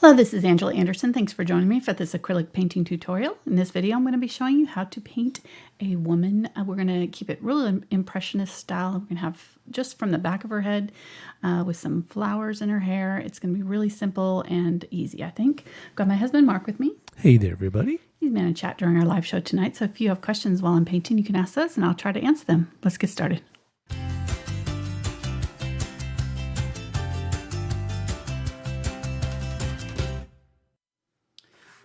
Hello, this is Angela Anderson. Thanks for joining me for this acrylic painting tutorial. In this video, I'm going to be showing you how to paint a woman. We're going to keep it really impressionist style. We're going to have just from the back of her head with some flowers in her hair. It's going to be really simple and easy, I think. I've got my husband, Mark, with me. Hey there, everybody. He's been in chat during our live show tonight, so if you have questions while I'm painting, you can ask those, and I'll try to answer them. Let's get started.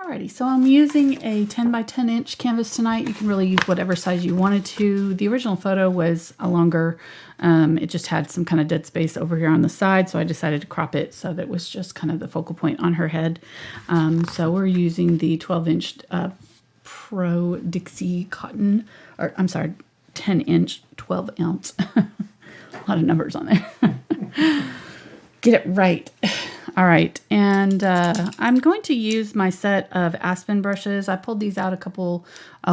Alrighty, so I'm using a 10 by 10 inch canvas tonight. You can really use whatever size you wanted to. The original photo was a longer, it just had some kind of dead space over here on the side, so I decided to crop it so that it was just kind of the focal point on her head. So we're using the 12-inch Pro Dixie cotton, or I'm sorry, 10-inch, 12-ounce. A lot of numbers on there. Get it right. All right, and I'm going to use my set of Aspen brushes. I pulled these out a couple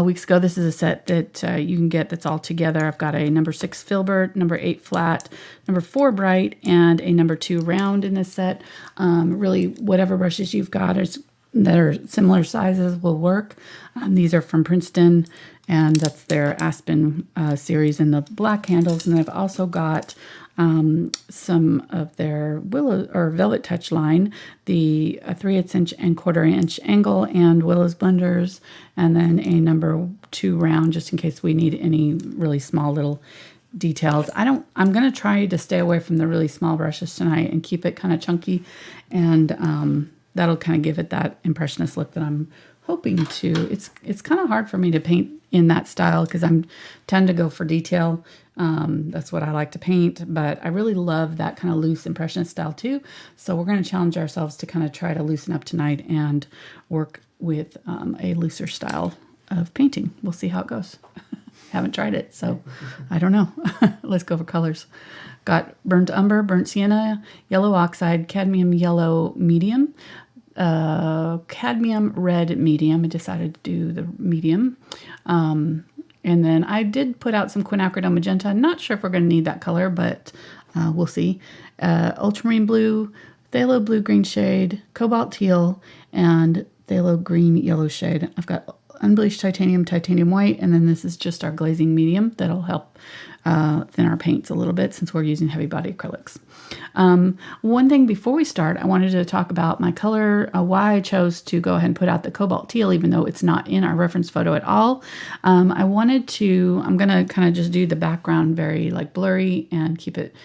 weeks ago. This is a set that you can get that's all together. I've got a number 6 Filbert, number 8 flat, number 4 bright, and a number 2 round in this set. Really, whatever brushes you've got that are similar sizes will work. These are from Princeton, and that's their Aspen series in the black handles. And I've also got some of their Willow or VelvetTouch line, the 3/8 inch and 1/4 inch angle and Willow's blenders, and then a number 2 round just in case we need any really small little details. I'm going to try to stay away from the really small brushes tonight and keep it kind of chunky, and that'll kind of give it that impressionist look that I'm hoping to. It's kind of hard for me to paint in that style because I tend to go for detail. That's what I like to paint, but I really love that kind of loose impressionist style too. So we're going to challenge ourselves to kind of try to loosen up tonight and work with a looser style of painting. We'll see how it goes. Haven't tried it, so I don't know. Let's go for colors. Got burnt umber, burnt sienna, yellow oxide, cadmium yellow medium, cadmium red medium. I decided to do the medium. And then I did put out some Quinacridone Magenta. I'm not sure if we're going to need that color, but we'll see. Ultramarine Blue, Phthalo Blue Green shade, Cobalt Teal, and Phthalo Green Yellow shade. I've got Unbleached Titanium, Titanium White, and then this is just our glazing medium that'll help thin our paints a little bit since we're using heavy body acrylics. One thing before we start, I wanted to talk about my color, why I chose to go ahead and put out the Cobalt Teal, even though it's not in our reference photo at all. I'm going to kind of just do the background very like blurry and keep it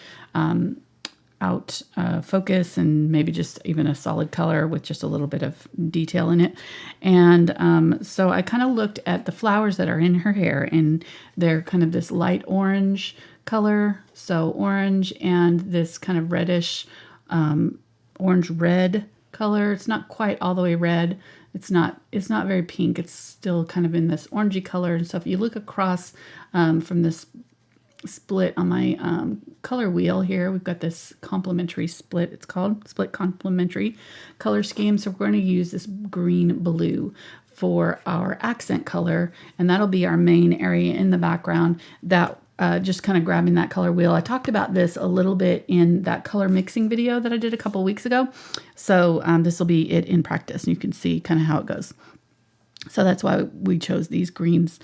out focus and maybe just even a solid color with just a little bit of detail in it. And so I kind of looked at the flowers that are in her hair, and they're kind of this light orange color, so orange, and this kind of reddish orange red color. It's not quite all the way red. It's not very pink. It's still kind of in this orangey color. And so if you look across from this split on my color wheel here, we've got this complementary split. It's called split complementary color scheme. So we're going to use this green blue for our accent color, and that'll be our main area in the background. That just kind of grabbing that color wheel. I talked about this a little bit in that color mixing video that I did a couple weeks ago. So this will be it in practice, and you can see kind of how it goes. So that's why we chose these greens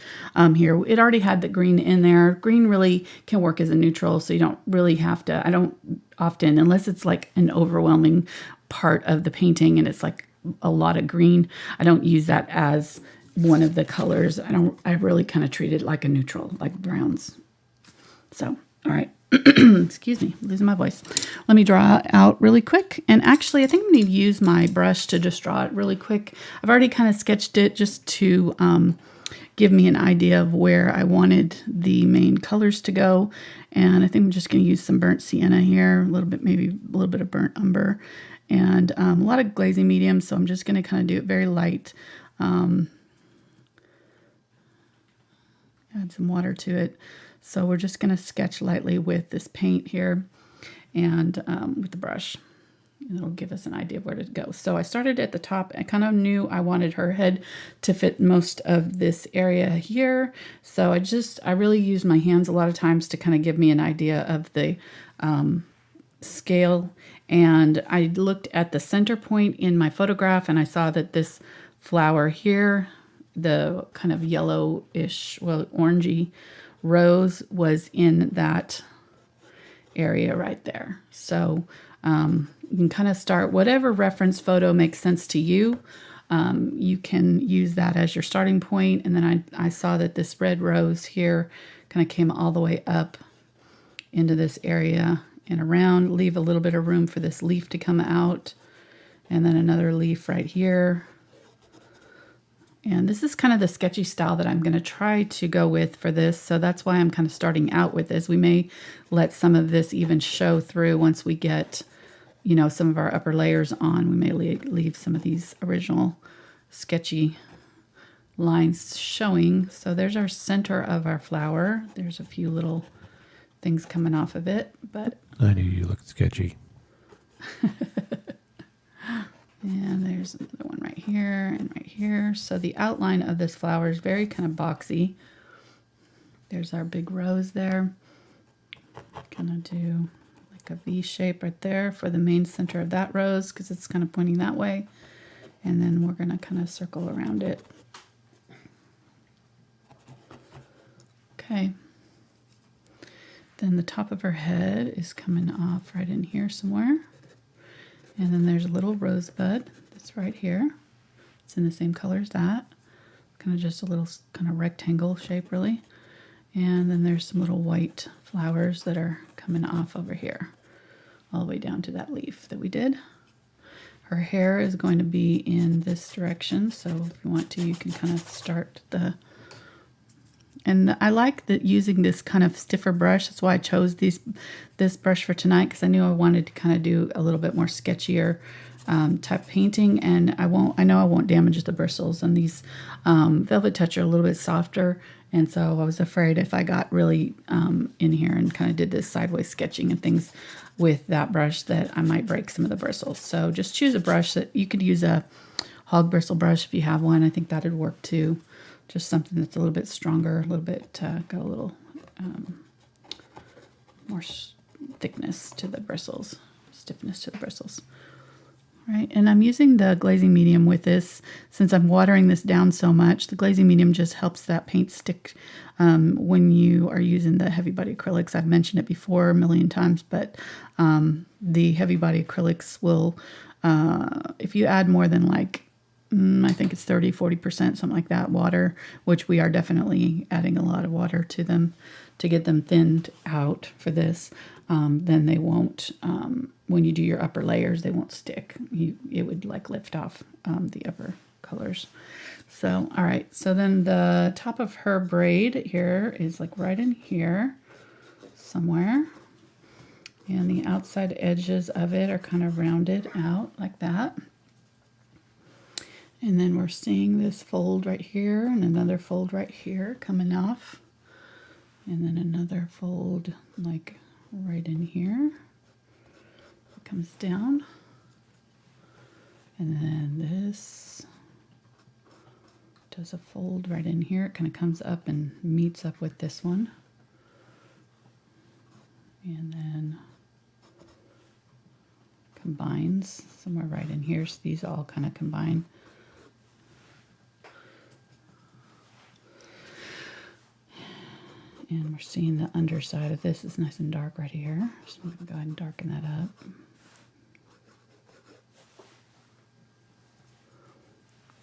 here. It already had the green in there. Green really can work as a neutral, so you don't really have to, I don't often, unless it's like an overwhelming part of the painting and it's like a lot of green, I don't use that as one of the colors. I really kind of treat it like a neutral, like browns. So, all right. Excuse me, losing my voice. Let me draw out really quick. And actually, I think I'm going to use my brush to just draw it really quick. I've already kind of sketched it just to give me an idea of where I wanted the main colors to go. And I think I'm just going to use some burnt sienna here, maybe a little bit of burnt umber, and a lot of glazing medium. So I'm just going to kind of do it very light. Add some water to it. So we're just going to sketch lightly with this paint here and with the brush. And it'll give us an idea of where to go. So I started at the top. I kind of knew I wanted her head to fit most of this area here. So I really use my hands a lot of times to kind of give me an idea of the scale, and I looked at the center point in my photograph, and I saw that this flower here, the kind of yellowish, well, orangey rose, was in that area right there. So you can kind of start whatever reference photo makes sense to you. You can use that as your starting point. And then I saw that this red rose here kind of came all the way up into this area and around, leave a little bit of room for this leaf to come out. And then another leaf right here. And this is kind of the sketchy style that I'm going to try to go with for this. So that's why I'm kind of starting out with this. We may let some of this even show through once we get, you know, some of our upper layers on. We may leave some of these original sketchy lines showing. So there's our center of our flower. There's a few little things coming off of it, but I knew you looked sketchy. And there's another one right here and right here. So the outline of this flower is very kind of boxy. There's our big rose there. Gonna do like a V shape right there for the main center of that rose because it's kind of pointing that way. And then we're gonna kind of circle around it. Okay. Then the top of her head is coming off right in here somewhere. And then there's a little rosebud that's right here. It's in the same color as that. Kind of just a little kind of rectangle shape, really. And then there's some little white flowers that are coming off over here, all the way down to that leaf that we did. Her hair is going to be in this direction, so if you want to, you can kind of start the... And I like that using this kind of stiffer brush. That's why I chose this brush for tonight, because I knew I wanted to kind of do a little bit more sketchier type painting. And I know I won't damage the bristles. And these VelvetTouch are a little bit softer. And so I was afraid if I got really in here and kind of did this sideways sketching and things with that brush that I might break some of the bristles. So just choose a brush that you could use, a hog bristle brush if you have one. I think that'd work too. Just something that's a little bit stronger, a little bit, got a little more thickness to the bristles, stiffness to the bristles. All right, and I'm using the glazing medium with this. Since I'm watering this down so much, the glazing medium just helps that paint stick when you are using the heavy body acrylics. I've mentioned it before a million times, but the heavy body acrylics will, if you add more than like, I think it's 30-40%, something like that, water, which we are definitely adding a lot of water to them to get them thinned out for this. Then they won't, when you do your upper layers, they won't stick. It would like lift off the upper colors. So, all right. So then the top of her braid here is like right in here somewhere. And the outside edges of it are kind of rounded out like that. And then we're seeing this fold right here and another fold right here coming off. And then another fold like right in here. It comes down. And then this does a fold right in here. It kind of comes up and meets up with this one. And then combines somewhere right in here. So these all kind of combine. And we're seeing the underside of this is nice and dark right here. So I'm going to go ahead and darken that up.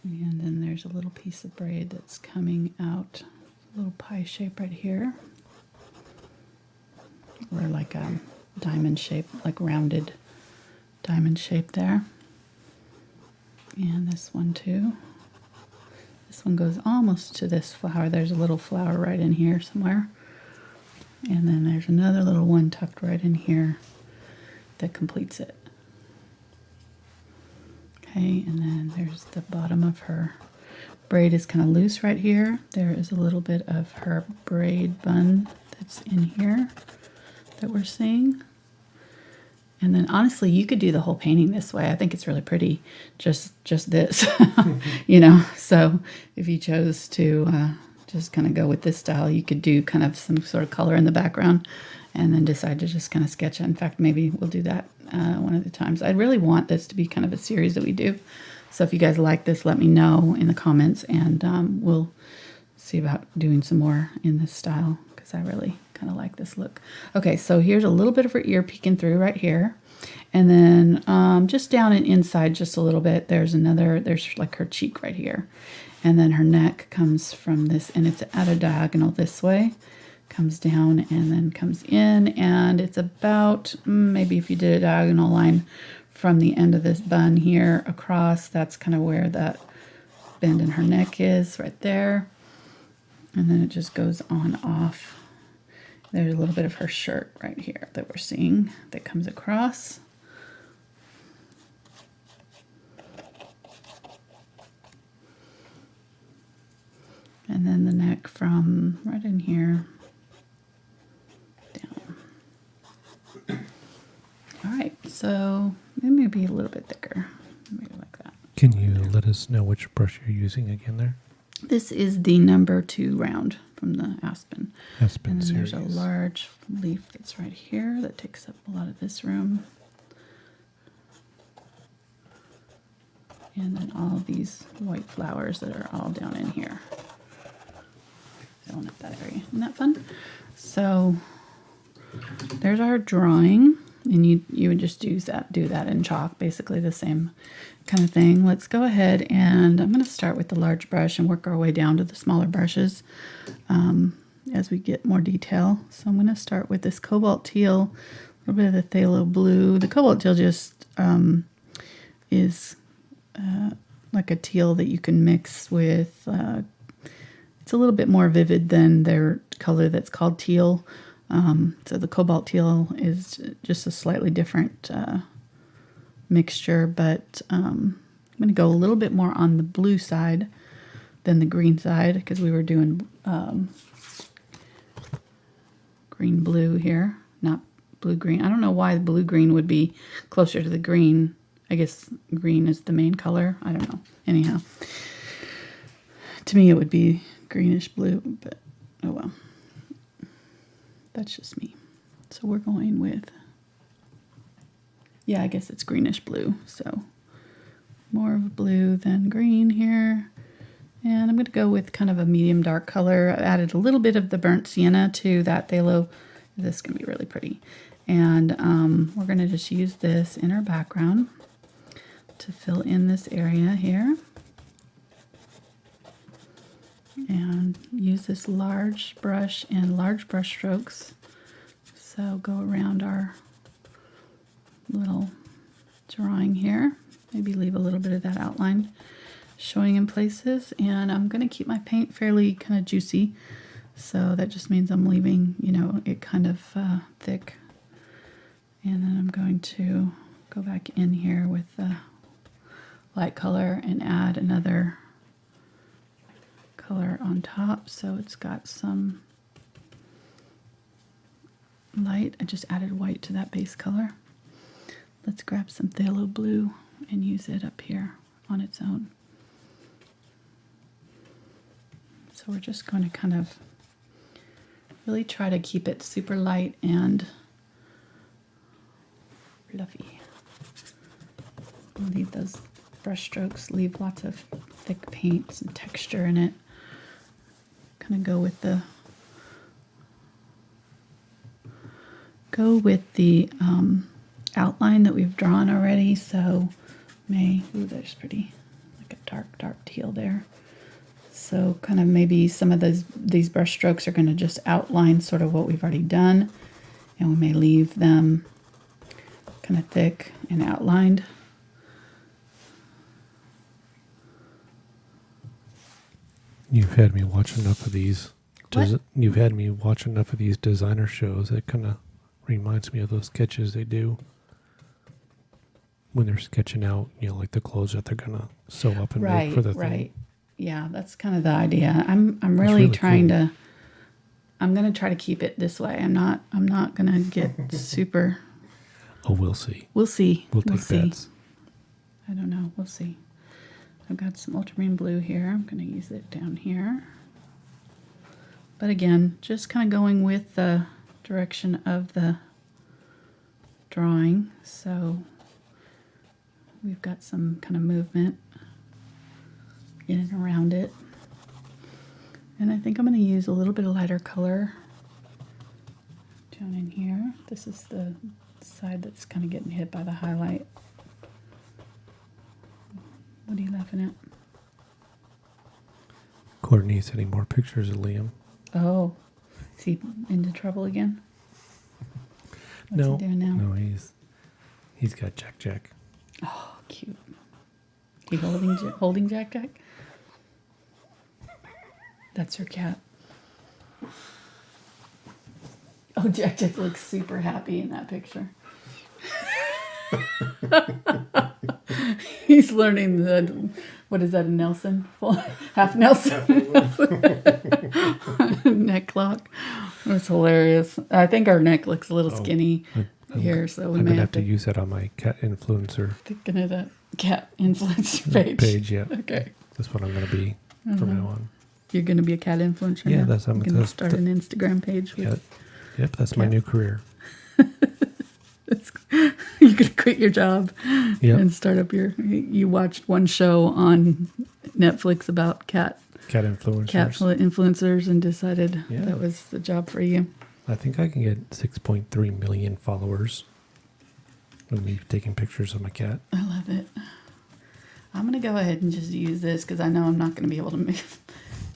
And then there's a little piece of braid that's coming out, a little pie shape right here. Or like a diamond shape, like rounded diamond shape there. And this one too. This one goes almost to this flower. There's a little flower right in here somewhere. And then there's another little one tucked right in here that completes it. Okay, and then there's the bottom of her braid is kind of loose right here. There is a little bit of her braid bun that's in here that we're seeing. And then honestly, you could do the whole painting this way. I think it's really pretty, just this, you know. So if you chose to just kind of go with this style. You could do kind of some sort of color in the background and then decide to just kind of sketch it. In fact, maybe we'll do that one of the times. I really want this to be kind of a series that we do. So if you guys like this, let me know in the comments, and we'll see about doing some more in this style because I really kind of like this look. Okay, so here's a little bit of her ear peeking through right here. And then just down and inside just a little bit, there's like her cheek right here. And then her neck comes from this, and it's at a diagonal this way. Comes down and then comes in, and it's about, maybe if you did a diagonal line from the end of this bun here across, that's kind of where that bend in her neck is, right there. And then it just goes on off. There's a little bit of her shirt right here that we're seeing that comes across. And then the neck from right in here down. All right, so maybe a little bit thicker, maybe like that. Can you let us know which brush you're using again there? This is the number 2 round from the Aspen. Aspen and then series. There's a large leaf that's right here that takes up a lot of this room. And then all of these white flowers that are all down in here. Filling up that area. Isn't that fun? So there's our drawing, and you would just do that in chalk, basically the same kind of thing. Let's go ahead, and I'm going to start with the large brush and work our way down to the smaller brushes as we get more detail. So I'm going to start with this Cobalt Teal, a little bit of the Phthalo Blue. The Cobalt Teal just is like a teal that you can mix with. It's a little bit more vivid than their color that's called teal. So the Cobalt Teal is just a slightly different mixture, but I'm going to go a little bit more on the blue side than the green side because we were doing green-blue here, not blue-green. I don't know why the blue-green would be closer to the green. I guess green is the main color. I don't know. Anyhow, to me it would be greenish blue, but oh well. That's just me. So we're going with, yeah, I guess it's greenish blue. So more of blue than green here. And I'm going to go with kind of a medium dark color. I added a little bit of the burnt sienna to that phthalo. This is going to be really pretty. And we're going to just use this in our background to fill in this area here. And use this large brush and large brush strokes. So go around our little drawing here. Maybe leave a little bit of that outline showing in places. And I'm going to keep my paint fairly kind of juicy. So that just means I'm leaving, you know, it kind of thick. And then I'm going to go back in here with the light color and add another color on top, so it's got some light. I just added white to that base color. Let's grab some phthalo blue and use it up here on its own. So we're just going to kind of really try to keep it super light and fluffy. Leave those brush strokes, leave lots of thick paint, some texture in it. Kind of go with the outline that we've drawn already. So ooh, there's pretty, like a dark teal there. So kind of maybe some of these brush strokes are going to just outline sort of what we've already done, and we may leave them kind of thick and outlined. You've had me watch enough of these. What? You've had me watch enough of these designer shows. It kind of reminds me of those sketches they do when they're sketching out, you know, like the clothes that they're gonna sew up and make for the thing. Right. Yeah, that's kind of the idea. I'm really trying to. I'm gonna try to keep it this way. I'm not gonna get super. Oh, we'll see. We'll see. We'll take bets. I don't know. We'll see. I've got some ultramarine blue here. I'm going to use it down here. But again, just kind of going with the direction of the drawing. So we've got some kind of movement in and around it. And I think I'm going to use a little bit of lighter color down in here. This is the side that's kind of getting hit by the highlight. What are you laughing at? Courtney sending more pictures of Liam. Oh, is he into trouble again? What's he doing now? No, he's got Jack Jack. Oh, cute. He holding Jack Jack? That's her cat. Oh, Jack Jack looks super happy in that picture. He's learning the, what is that, a Nelson? Half Nelson. Neck lock. That's hilarious. I think our neck looks a little skinny here, so we I'm may gonna have to use that on my cat influencer thinking of that cat influencer page. Yeah. Okay. That's what I'm gonna be from now on. You're going to be a cat influencer Yeah, now? that's I'm going to start an Instagram page. With Yep, that's my new career. You're going to quit your job Yep. and start up your... You watched one show on Netflix about cat influencers and decided that was the job for you. I think I can get 6.3 million followers with me taking pictures of my cat. I love it. I'm going to go ahead and just use this because I know I'm not going to be able to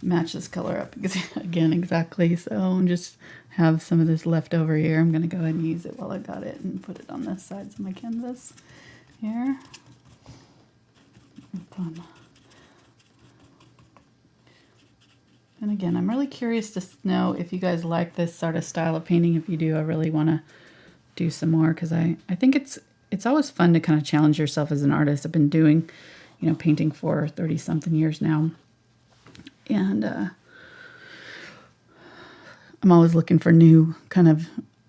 match this color up again exactly. So I'll just have some of this left over here. I'm going to go ahead and use it while I got it and put it on the sides of my canvas here. Fun. And again, I'm really curious to know if you guys like this sort of style of painting. If you do, I really want to do some more because I think it's always fun to kind of challenge yourself as an artist. I've been doing, painting for 30-something years now. And I'm always looking for new kind of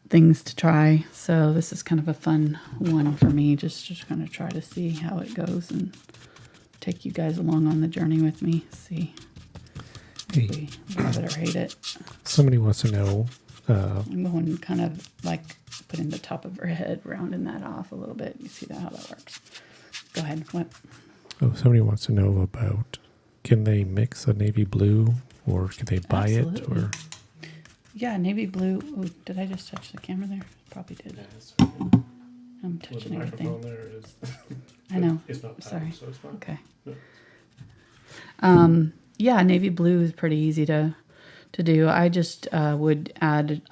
things to try. So this is kind of a fun one for me, just to kind of try to see how it goes and take you guys along on the journey with me. See if we love it or hate it. Somebody wants to know. I'm going kind of like putting the top of her head, rounding that off a little bit. You see how that works. Go ahead. What? Oh, somebody wants to know about, can they mix a navy blue or can they buy it? Or yeah, navy blue. Oh, did I just touch the camera there? Probably did. Yeah, I'm touching everything. There is I know. It's not sorry. So it's fine. Okay. No. Yeah, navy blue is pretty easy to do. I just would add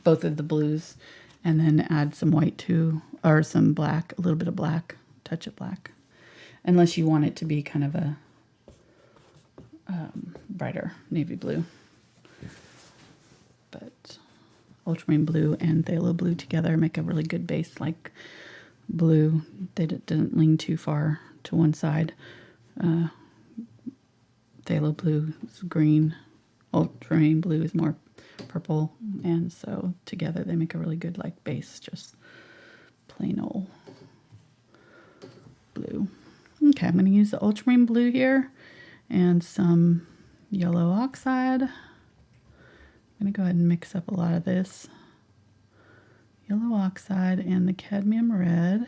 both of the blues and then add some white too, or some black, a little bit of black, touch of black. Unless you want it to be kind of a brighter navy blue. But ultramarine blue and phthalo blue together make a really good base like blue. They didn't lean too far to one side. Phthalo blue is green. Ultramarine blue is more purple. And so together they make a really good like base, just plain old blue. Okay, I'm going to use the ultramarine blue here and some yellow oxide. I'm going to go ahead and mix up a lot of this. Yellow oxide and the cadmium red.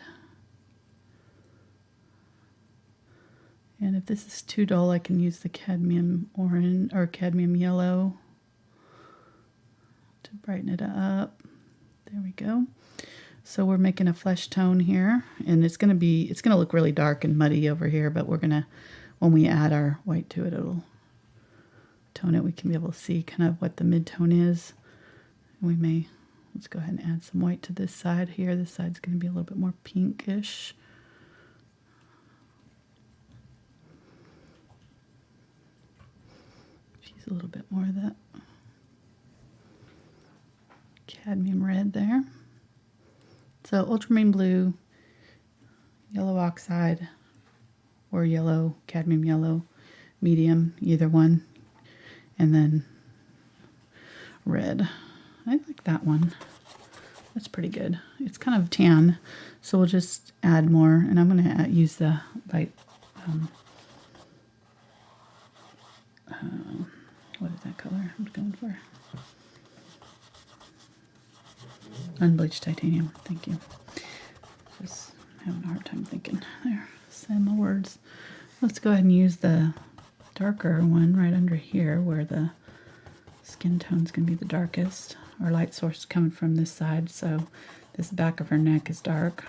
And if this is too dull, I can use the cadmium orange or cadmium yellow to brighten it up. There we go. So we're making a flesh tone here, and it's gonna look really dark and muddy over here, but when we add our white to it, it'll tone it. We can be able to see kind of what the mid-tone is. Let's go ahead and add some white to this side here. This side's gonna be a little bit more pinkish. Use a little bit more of that cadmium red there. So ultramarine blue, yellow oxide, or yellow, cadmium yellow, medium, either one. And then red. I like that one. That's pretty good. It's kind of tan, so we'll just add more. And I'm going to use the light What is that color I'm going for? Unbleached Titanium. Thank you. Just having a hard time thinking there. Saying my words. Let's go ahead and use the darker one right under here where the skin tone's going to be the darkest. Our light source is coming from this side, so this back of her neck is dark.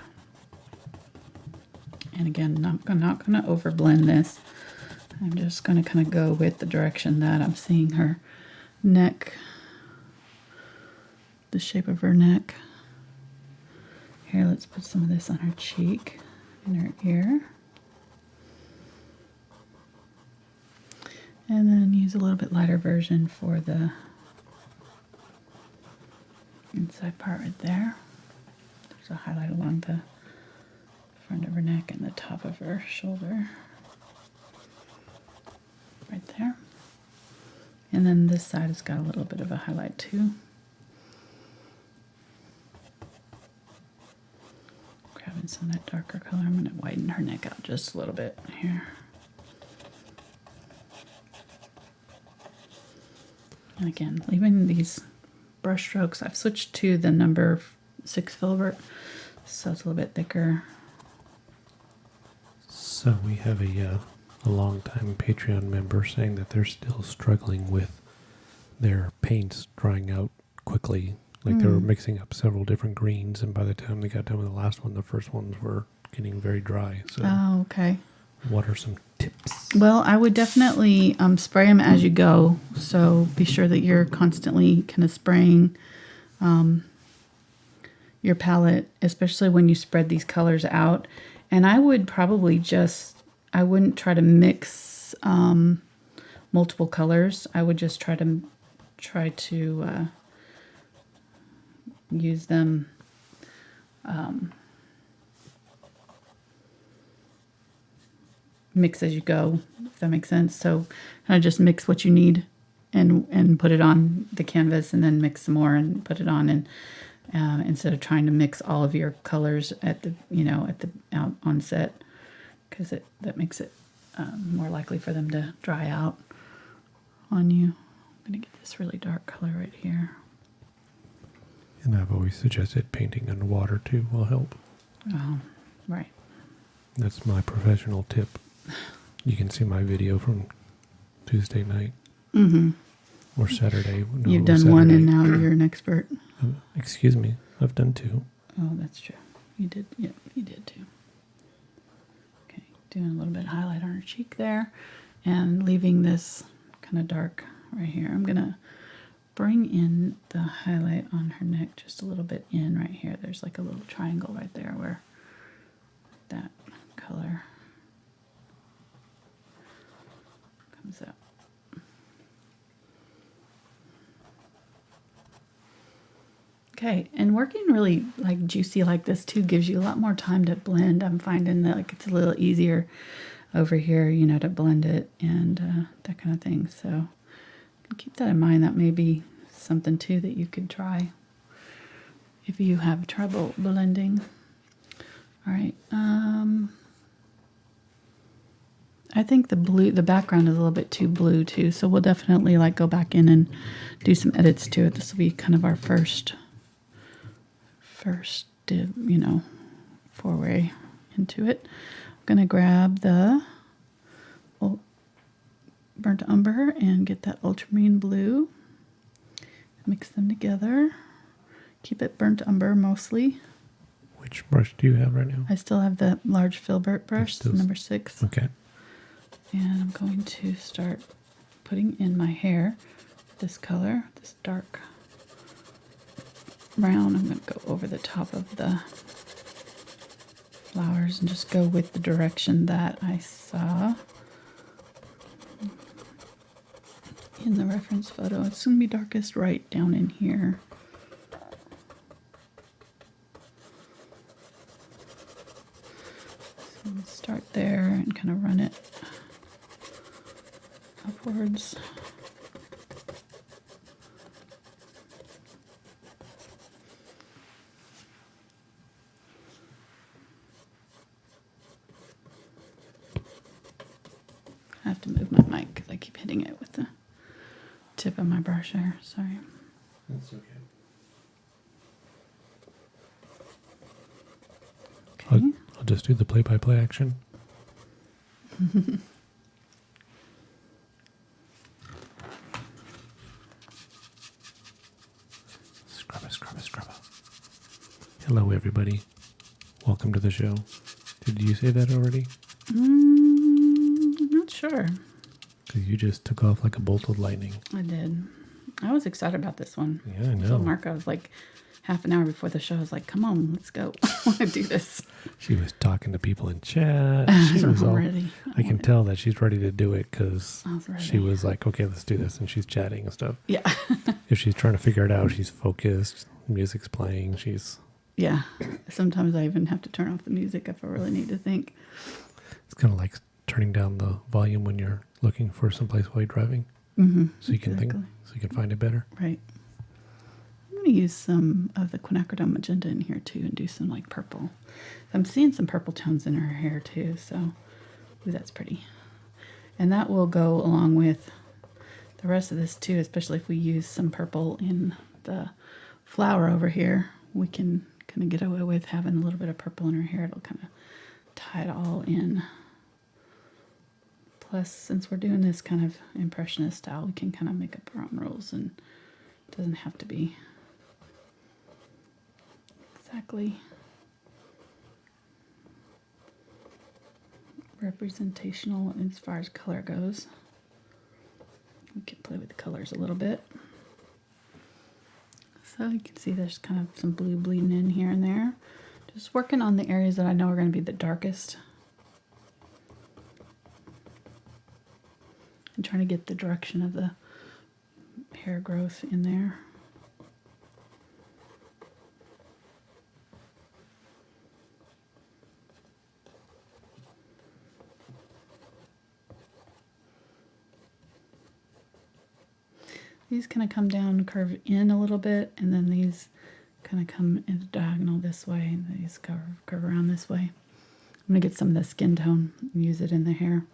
And again, I'm not going to overblend this. I'm just going to kind of go with the direction that I'm seeing her neck, the shape of her neck. Here, let's put some of this on her cheek and her ear. And then use a little bit lighter version for the inside part right there. There's a highlight along the front of her neck and the top of her shoulder. Right there. And then this side has got a little bit of a highlight too. Grabbing some of that darker color. I'm going to widen her neck out just a little bit here. And again, leaving these brush strokes. I've switched to the number 6 Filbert, so it's a little bit thicker. So we have a long-time Patreon member saying that they're still struggling with their paints drying out quickly. Like they were mixing up several different greens, and by the time they got done with the last one, the first ones were getting very dry. So, oh, okay. What are some tips? Well, I would definitely spray them as you go. So be sure that you're constantly kind of spraying your palette, especially when you spread these colors out. And I would probably I wouldn't try to mix multiple colors. I would just try to use them mix as you go, if that makes sense. So kind of just mix what you need and put it on the canvas, and then mix some more and put it on, and instead of trying to mix all of your colors at the out on set, because that makes it more likely for them to dry out on you. I'm gonna get this really dark color right here. And I've always suggested painting underwater too will help. Oh, right. That's my professional tip. You can see my video from Tuesday night or Saturday. No, You've done Saturday. one, and now you're an expert. Excuse me, I've done 2. Oh, that's true. You did. Yeah, you did too. Okay, doing a little bit of highlight on her cheek there, and leaving this kind of dark right here. I'm gonna bring in the highlight on her neck just a little bit in right here. There's like a little triangle right there where that color comes out. Okay, and working really like juicy like this too gives you a lot more time to blend. I'm finding that like it's a little easier over here, to blend it and that kind of thing. So keep that in mind. That may be something too that you could try if you have trouble blending. All right. I think the background is a little bit too blue too, so we'll definitely like go back in and do some edits to it. This will be kind of our first foray into it. I'm gonna grab the burnt umber and get that ultramarine blue. Mix them together. Keep it burnt umber mostly. Which brush do you have right now? I still have the large Filbert brush, number 6. Okay. And I'm going to start putting in my hair this color, this dark brown. I'm going to go over the top of the flowers and just go with the direction that I saw in the reference photo. It's going to be darkest right down in here. So start there and kind of run it upwards. I have to move my mic because I keep hitting it with the of my brush there. Sorry. That's okay. Okay. I'll just do the play-by-play action. Scrubba. Hello, everybody. Welcome to the show. Did you say that already? I'm not sure. Because you just took off like a bolt of lightning. I did. I was excited about this one. Yeah, I know. So Marco was like, half an hour before the show, I was like, come on, let's go. I want to do this. She was talking to people in chat. She was all ready. I can tell that she's ready to do it because ready. she was like, okay, let's do this. And she's chatting and stuff. Yeah. If she's trying to figure it out, she's focused. Music's playing. Yeah. Sometimes I even have to turn off the music if I really need to think. It's kind of like turning down the volume when you're looking for someplace while you're driving. Mm-hmm. So you can think, so you can find it better. Right. I'm going to use some of the Quinacridone Magenta in here too and do some like purple. I'm seeing some purple tones in her hair too, so ooh, that's pretty. And that will go along with the rest of this too, especially if we use some purple in the flower over here. We can kind of get away with having a little bit of purple in her hair. It'll kind of tie it all in. Plus, since we're doing this kind of Impressionist style, we can kind of make up our own rules, and it doesn't have to be exactly representational as far as color goes. We can play with the colors a little bit. So you can see there's kind of some blue bleeding in here and there. Just working on the areas that I know are going to be the darkest. And trying to get the direction of the hair growth in there. These kind of come down, curve in a little bit, and then these kind of come in diagonal this way, and these curve around this way. I'm going to get some of the skin tone and use it in the hair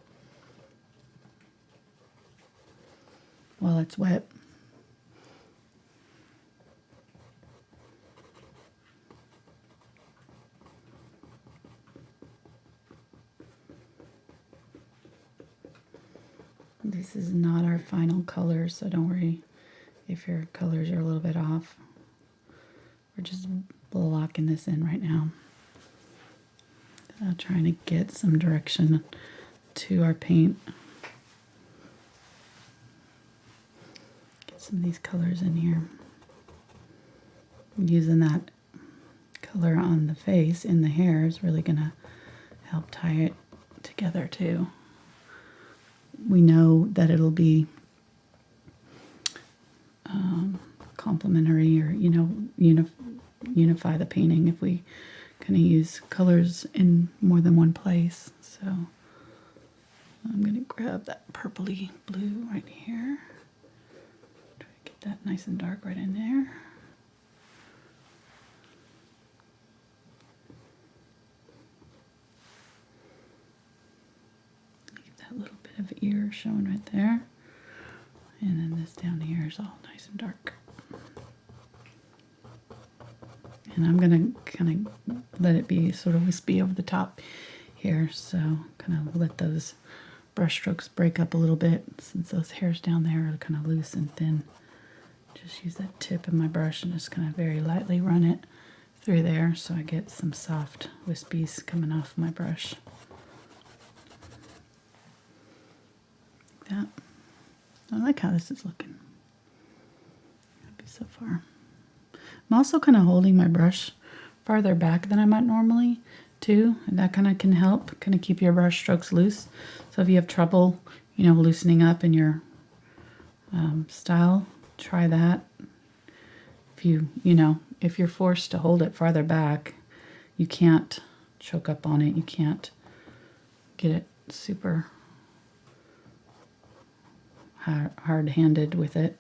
while it's wet. This is not our final color, so don't worry if your colors are a little bit off. We're just locking this in right now. Trying to get some direction to our paint. Get some of these colors in here. Using that color on the face in the hair is really going to help tie it together too. We know that it'll be complementary, or unify the painting if we kind of use colors in more than one place. So I'm going to grab that purpley blue right here. Try to get that nice and dark right in there. Leave that little bit of ear showing right there. And then this down here is all nice and dark. And I'm going to kind of let it be sort of wispy over the top here. So kind of let those brush strokes break up a little bit, since those hairs down there are kind of loose and thin. Just use that tip of my brush and just kind of very lightly run it through there so I get some soft wispies coming off my brush. Like that. I like how this is looking. Happy so far. I'm also kind of holding my brush farther back than I might normally too, and that kind of can help kind of keep your brush strokes loose. So if you have trouble, loosening up in your style, try that. If you're forced to hold it farther back, you can't choke up on it. You can't get it super hard-handed with it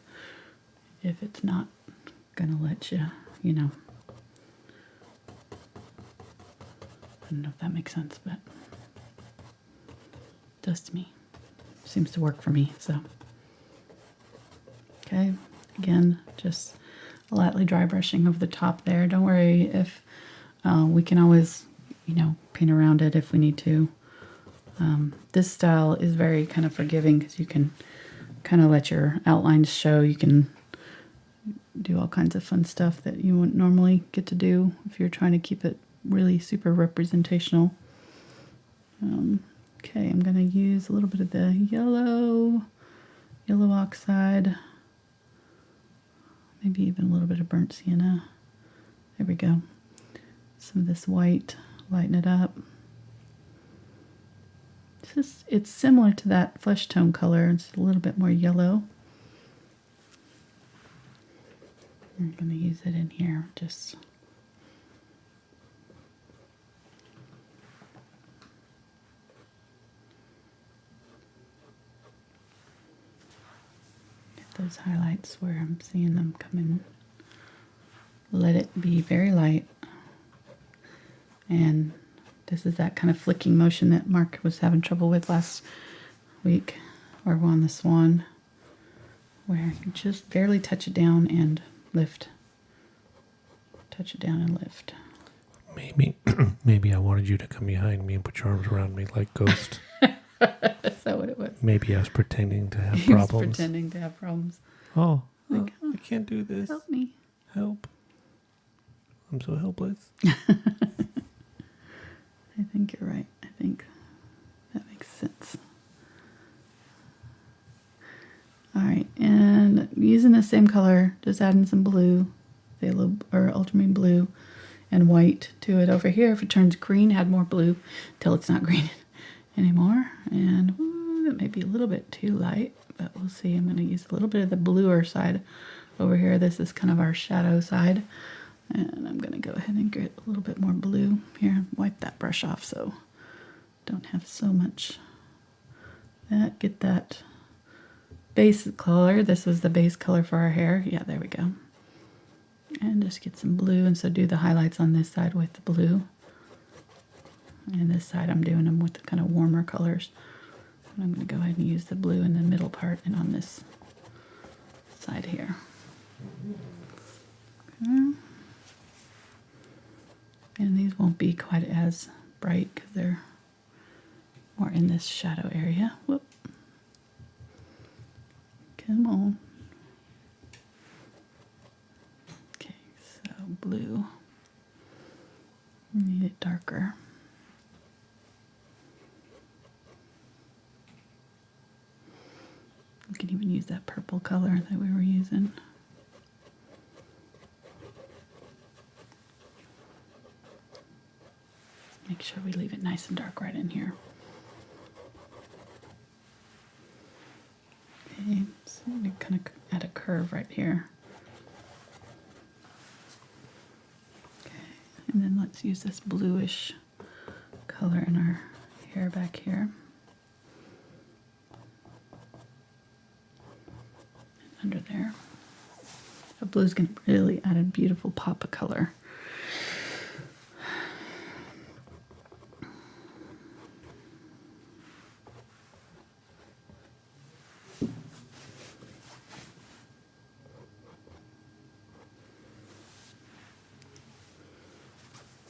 if it's not gonna let you, I don't know if that makes sense, but it does to me. Seems to work for me, so. Okay, again, just lightly dry brushing over the top there. Don't worry if we can always, you know, paint around it if we need to. This style is very kind of forgiving because you can kind of let your outlines show. You can do all kinds of fun stuff that you wouldn't normally get to do if you're trying to keep it really super representational. Okay, I'm going to use a little bit of the yellow oxide, maybe even a little bit of burnt sienna. There we go. Some of this white, lighten it up. It's similar to that flesh tone color. It's a little bit more yellow. I'm going to use it in here. Just get those highlights where I'm seeing them come in. Let it be very light. And this is that kind of flicking motion that Mark was having trouble with last week, or on the swan, where you just barely touch it down and lift. Touch it down and lift. Maybe I wanted you to come behind me and put your arms around me like Ghost. Is that what it was? Maybe I was pretending to have He was problems. pretending to have problems. Oh, Like, I can't do this. Help me. Help. I'm so helpless. I think you're right. I think that makes sense. All right, and using the same color, just adding some blue, Phthalo or Ultramarine Blue, and white to it over here. If it turns green, add more blue till it's not green anymore. And it may be a little bit too light, but we'll see. I'm going to use a little bit of the bluer side over here. This is kind of our shadow side. And I'm going to go ahead and get a little bit more blue here. Wipe that brush off so don't have so much. Get that base color. This was the base color for our hair. Yeah, there we go. And just get some blue. And so do the highlights on this side with the blue. And this side I'm doing them with the kind of warmer colors. And I'm going to go ahead and use the blue in the middle part and on this side here. Okay. And these won't be quite as bright because they're more in this shadow area. Whoop. Come on. Okay, so blue. Need it darker. We can even use that purple color that we were using. Make sure we leave it nice and dark right in here. Okay, so we kind of add a curve right here. Okay, and then let's use this bluish color in our hair back here. And under there. The blue's going to really add a beautiful pop of color.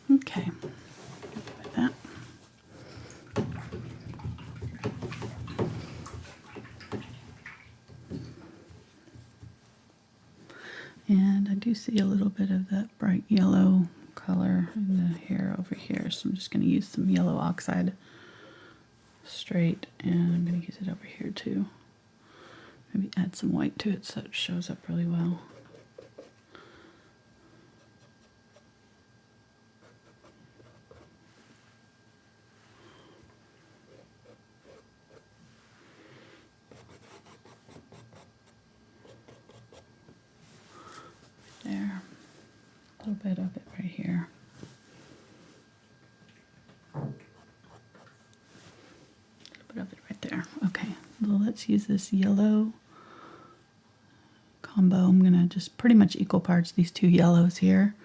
Okay, with that. And I do see a little bit of that bright yellow color in the hair over here, so I'm just going to use some yellow oxide straight, and I'm going to use it over here too. Maybe add some white to it so it shows up really well. There, a little bit of it right here. A little bit of it right there. Okay, well, let's use this yellow combo. I'm going to just pretty much equal parts these two yellows here,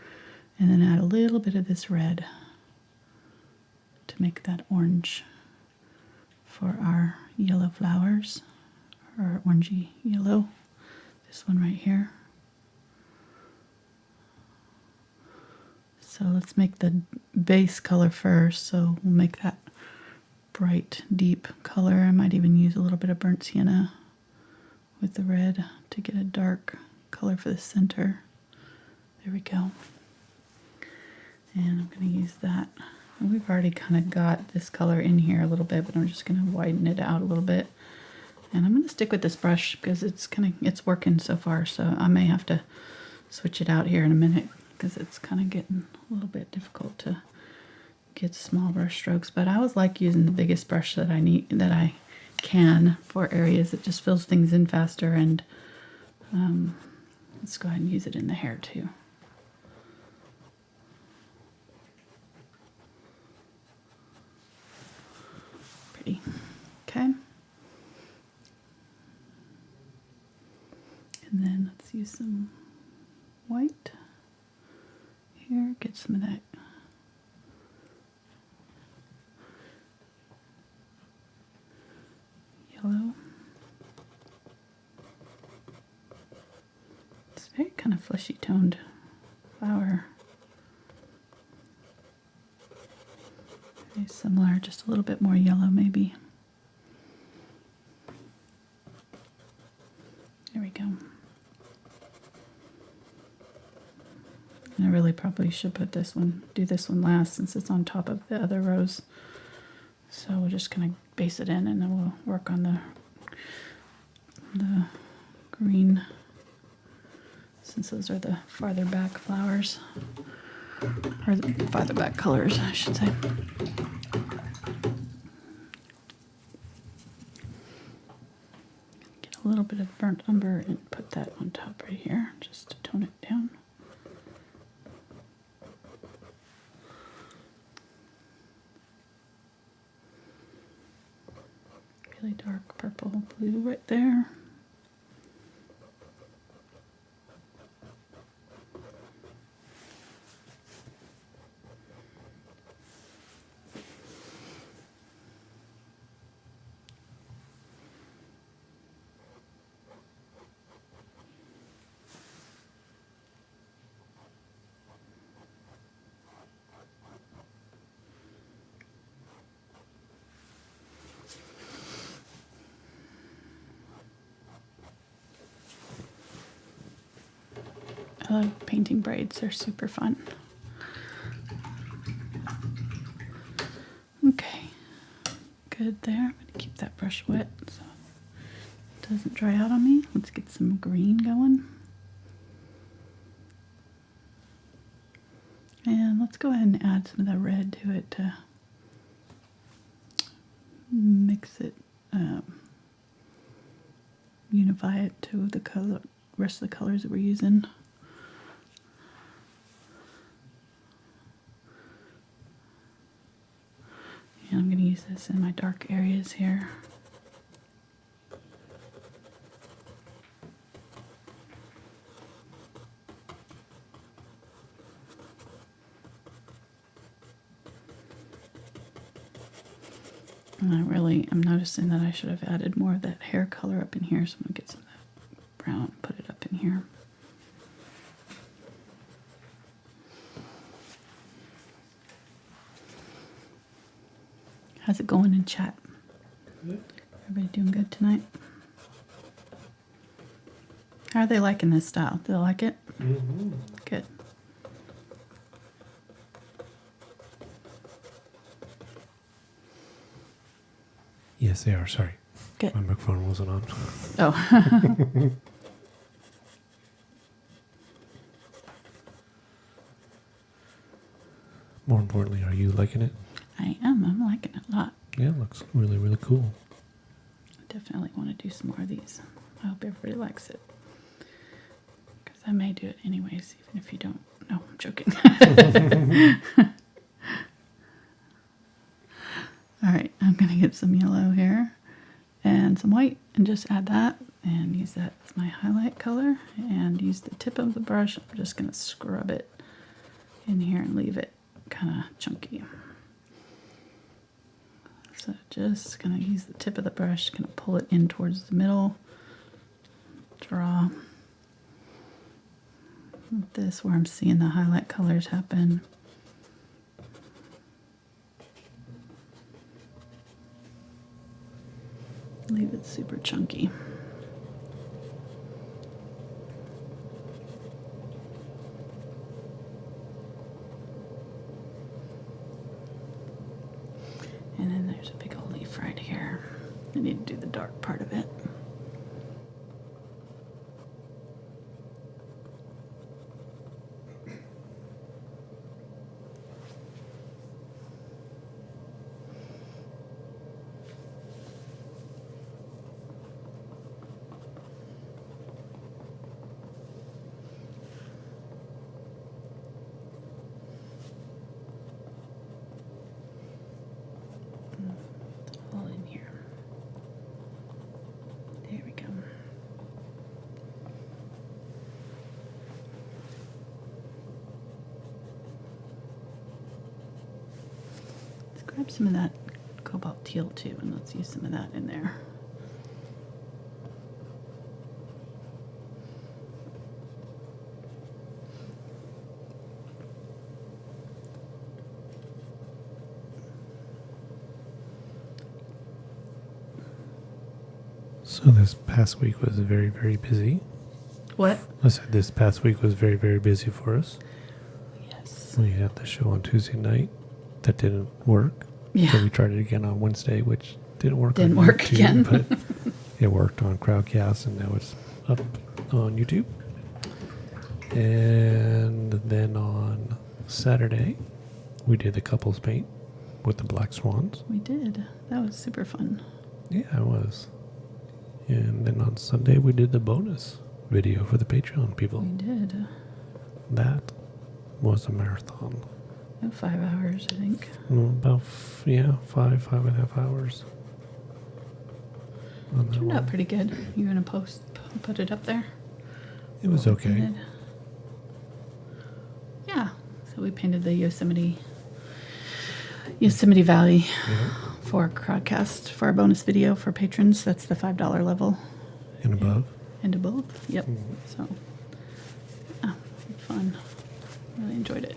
and then add a little bit of this red to make that orange for our yellow flowers, or orangey yellow. this one right here. So let's make the base color first. So we'll make that bright, deep color. I might even use a little bit of burnt sienna with the red to get a dark color for the center. There we go. And I'm going to use that. And we've already kind of got this color in here a little bit, but I'm just going to widen it out a little bit. And I'm going to stick with this brush because it's working so far. So I may have to switch it out here in a minute because it's kind of getting a little bit difficult to get small brush strokes. But I always like using the biggest brush that I can for areas. It just fills things in faster. And let's go ahead and use it in the hair too. Pretty. Okay. And then let's use some white here, get some of that yellow. It's very kind of fleshy toned flower. Very similar, just a little bit more yellow maybe. There we go. And I really probably should do this one last since it's on top of the other rows. So we're just going to base it in and then we'll work on the green since those are the farther back flowers. Or the farther back colors, I should say. Get a little bit of burnt umber and put that on top right here just to tone it down. Really dark purple blue right there. I love painting braids, they're super fun. Okay, good there. I'm going to keep that brush wet so it doesn't dry out on me. Let's get some green going. And let's go ahead and add some of the red to it to mix it, unify it to the rest of the colors that we're using. And I'm going to use this in my dark areas here. And I'm noticing that I should have added more of that hair color up in here, so I'm going to get some of that brown and put it up in here. How's it going in chat? Good. Everybody doing good tonight? How are they liking this style? Do they like it? Mm-hmm. Good. Yes, they are. Sorry. Good. My microphone wasn't on. Oh. More importantly, are you liking it? I am. I'm liking it a lot. Yeah, it looks really, really cool. I definitely want to do some more of these. I hope everybody likes it. Because I may do it anyways, even if you don't. No, I'm joking. All right, I'm going to get some yellow here and some white and just add that and use that as my highlight color and use the tip of the brush. I'm just going to scrub it in here and leave it kind of chunky. So just going to use the tip of the brush, going to pull it in towards the middle, draw, with this where I'm seeing the highlight colors happen. Leave it super chunky. And then there's a big old leaf right here. I need to do the dark part of it. All in here. There we go. Let's grab some of that Cobalt Teal too, and let's use some of that in there. So this past week was very, very busy. What? I said this past week was very, very busy for us. Yes. We had the show on Tuesday night. That didn't work. Yeah. So we tried it again on Wednesday, which didn't work. Didn't on work YouTube, again. But it worked on Crowdcast, and now it's up on YouTube. And then on Saturday, we did the couples paint with the black swans. We did. That was super fun. Yeah, it was. And then on Sunday, we did the bonus video for the Patreon people. We did. That was a marathon. About 5 hours, I think. About, 5.5 hours. On that Turned one. out pretty good. You're gonna put it up there? It was We okay. painted. Yeah. So we painted the Yosemite Valley Yeah. for Crowdcast for our bonus video for patrons. That's the $5 level And above. and above. Yep. Mhm. So yeah, fun. Really enjoyed it.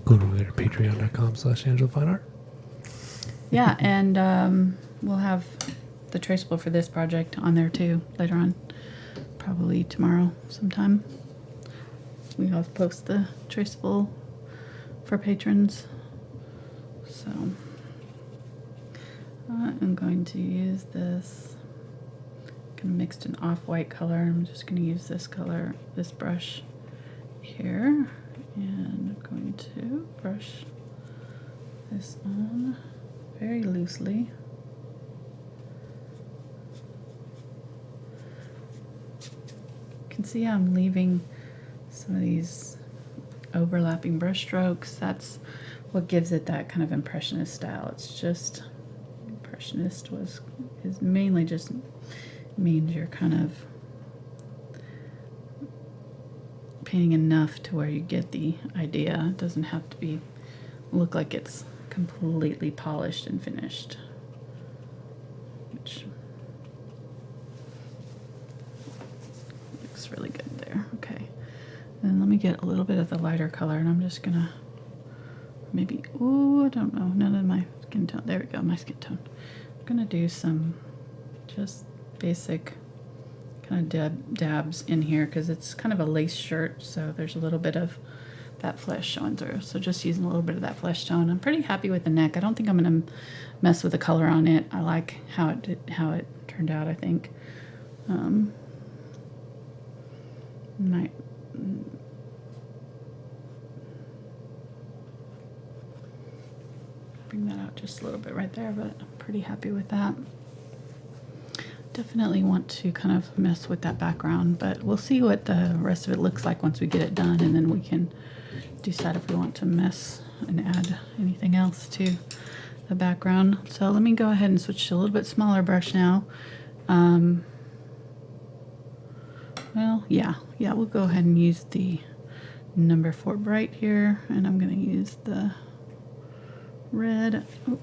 Go to later patreon.com/AngelaFineArt. Yeah, and we'll have the traceable for this project on there too later on. Probably tomorrow sometime. We'll post the traceable for patrons. So I'm going to use this. Kind of mixed an off-white color. I'm just going to use this color, this brush here, and I'm going to brush this on very loosely. You can see how I'm leaving some of these overlapping brush strokes. That's what gives it that kind of Impressionist style. It's just Impressionist is mainly just means you're kind of painting enough to where you get the idea. It doesn't have to look like it's completely polished and finished, which looks really good there. Okay, then let me get a little bit of the lighter color, and I'm just gonna maybe, I don't know, none of my skin tone. There we go, my skin tone. I'm gonna do some just basic kind of dabs in here because it's kind of a lace shirt, so there's a little bit of that flesh showing through. So just using a little bit of that flesh tone. I'm pretty happy with the neck. I don't think I'm going to mess with the color on it. I like how it turned out, I think. Might bring that out just a little bit right there, but I'm pretty happy with that. Definitely want to kind of mess with that background, but we'll see what the rest of it looks like once we get it done, and then we can decide if we want to mess and add anything else to the background. So let me go ahead and switch to a little bit smaller brush now. Well, yeah, we'll go ahead and use the number 4 bright here, and I'm going to use the red. Oh.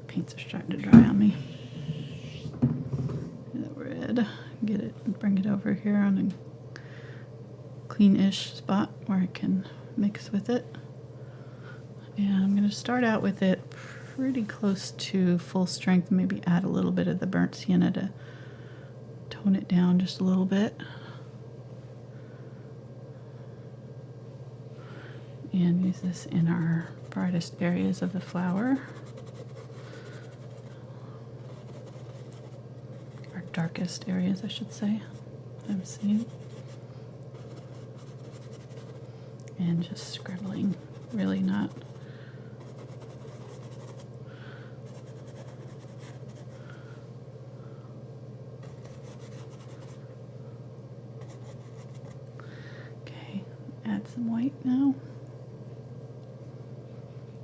Paints are starting to dry on me. The red get it, bring it over here on a clean-ish spot where I can mix with it. And I'm going to start out with it pretty close to full strength, maybe add a little bit of the burnt sienna to tone it down just a little bit. And use this in our brightest areas of the flower. Our darkest areas, I should say, I'm seeing. And just scribbling, really not. Okay, add some white now.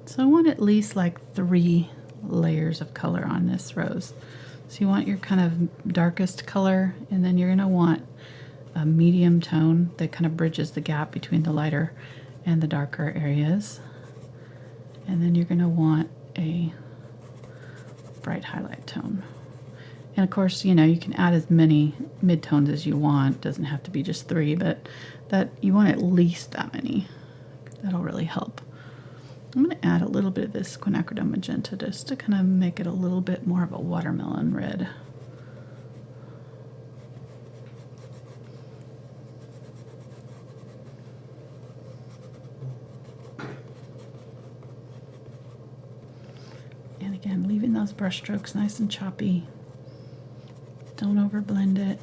So I want at least like 3 layers of color on this rose. So you want your kind of darkest color, and then you're going to want a medium tone that kind of bridges the gap between the lighter and the darker areas. And then you're going to want a bright highlight tone. And of course, you know, you can add as many midtones as you want. It doesn't have to be just 3, but that you want at least that many. That'll really help. I'm going to add a little bit of this Quinacridone Magenta just to kind of make it a little bit more of a watermelon red. And again, leaving those brush strokes nice and choppy. Don't overblend it.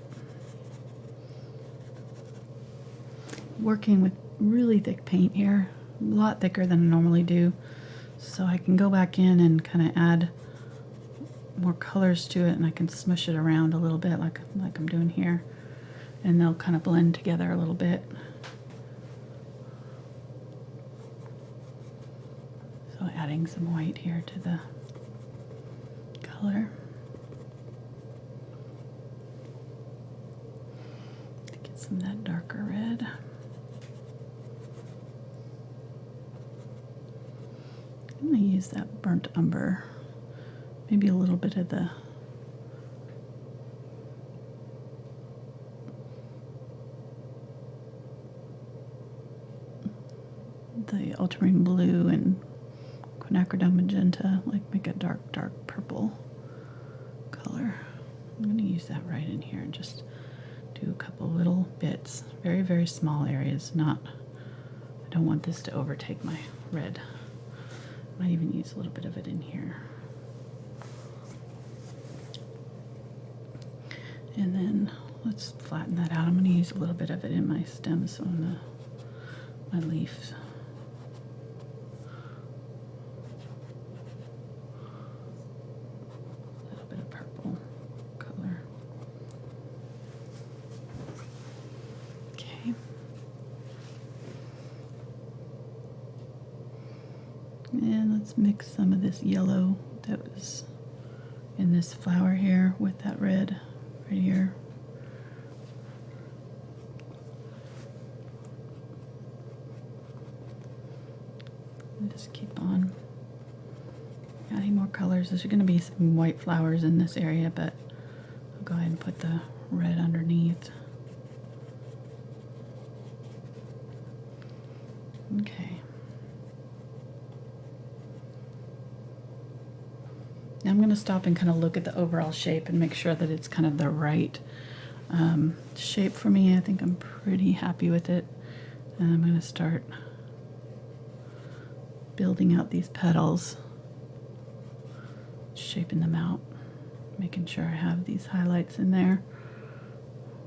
Working with really thick paint here. A lot thicker than I normally do, so I can go back in and kind of add more colors to it, and I can smush it around a little bit like I'm doing here, and they'll kind of blend together a little bit. So adding some white here to the color to get some of that darker red. I'm going to use that burnt umber, maybe a little bit of the Ultramarine Blue and Quinacridone Magenta, like make a dark purple color. I'm going to use that right in here and just do a couple little bits, very, very small areas. I don't want this to overtake my red. Might even use a little bit of it in here. And then let's flatten that out. I'm going to use a little bit of it in my stems on my leaves. A little bit of purple color. Okay. And let's mix some of this yellow that was in this flower here with that red right here. And just keep on adding more colors. There's going to be some white flowers in this area, but I'll go ahead and put the red underneath. Okay. Now I'm going to stop and kind of look at the overall shape and make sure that it's kind of the right shape for me. I think I'm pretty happy with it. And I'm going to start building out these petals, shaping them out, making sure I have these highlights in there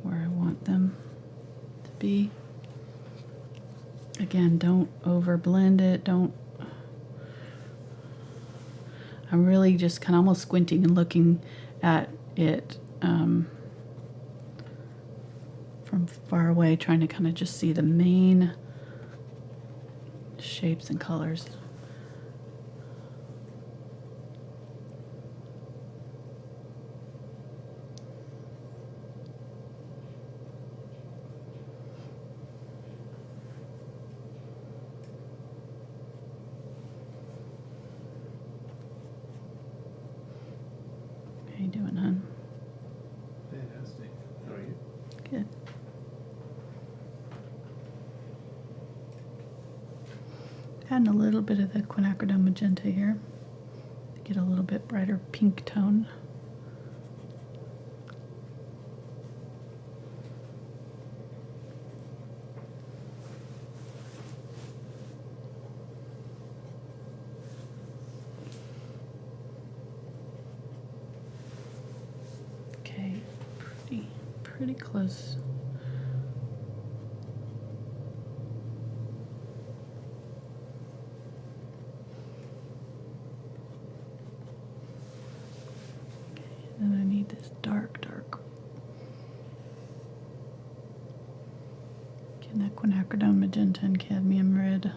where I want them to be. Again, don't over blend it. I'm really just kind of almost squinting and looking at it from far away, trying to kind of just see the main shapes and colors. How you doing, hon? Fantastic. How are you? adding a little bit of the Quinacridone Magenta here to get a little bit brighter pink tone. Okay, pretty close. Then I need this dark. Getting that Quinacridone Magenta and Cadmium Red.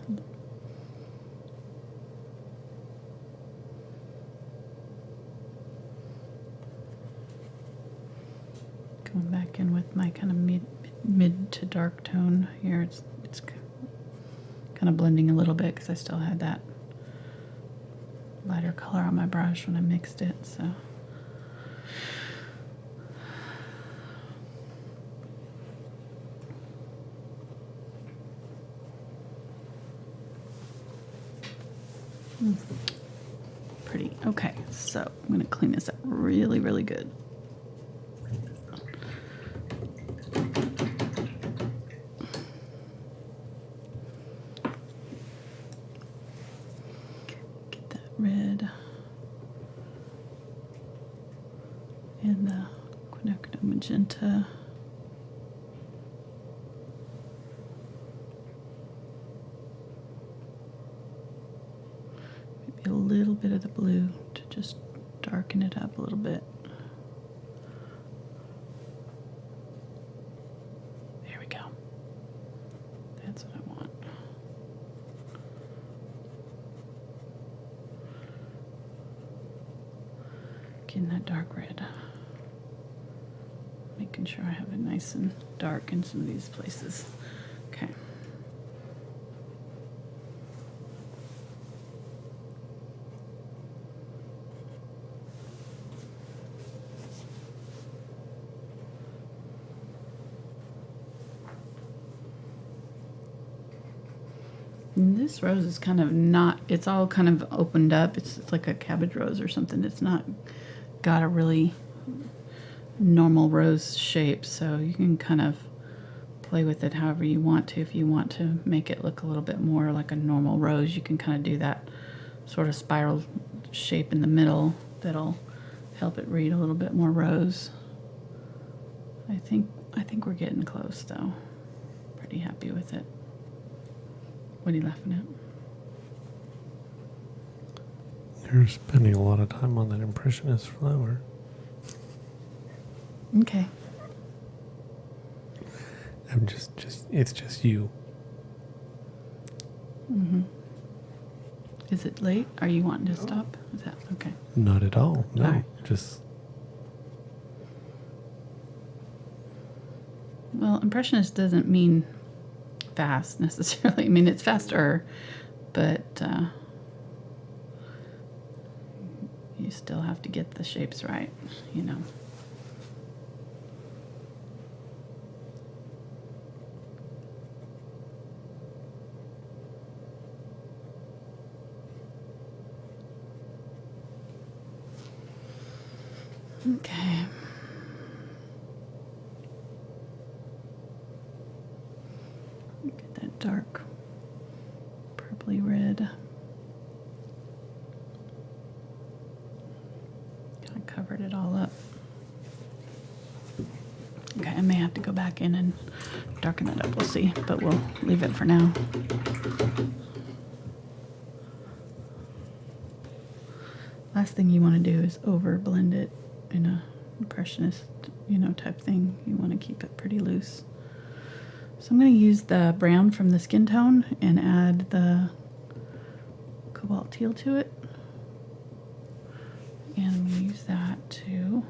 Going back in with my kind of mid to dark tone here. It's kind of blending a little bit because I still had that lighter color on my brush when I mixed it, so. Pretty. Okay, so I'm going to clean this up really good. Get that red and the Quinacridone Magenta. A little bit of the blue to just darken it up a little bit. There we go. That's what I want. Getting that dark red. Making sure I have it nice and dark in some of these places. Okay. And this rose is kind of not, it's all kind of opened up. It's like a cabbage rose or something. It's not got a really normal rose shape, so you can kind of play with it however you want to. If you want to make it look a little bit more like a normal rose, you can kind of do that sort of spiral shape in the middle that'll help it read a little bit more rose. I think we're getting close though. Pretty happy with it. What are you laughing at? You're spending a lot of time on that Impressionist flower. Okay. I'm it's just you. Mm-hmm. Is it late? Are you wanting to stop? Is that okay? Not at all. No, all right. Just. Well, Impressionist doesn't mean fast necessarily. I mean, it's faster, but you still have to get the shapes right, you know. Okay. Get that dark purpley red. Kind of covered it all up. Okay, I may have to go back in and darken that up. We'll see, but we'll leave it for now. Last thing you want to do is over blend it in a Impressionist, type thing. You want to keep it pretty loose. So I'm going to use the brown from the skin tone and add the Cobalt Teal to it. And I'm going to use that to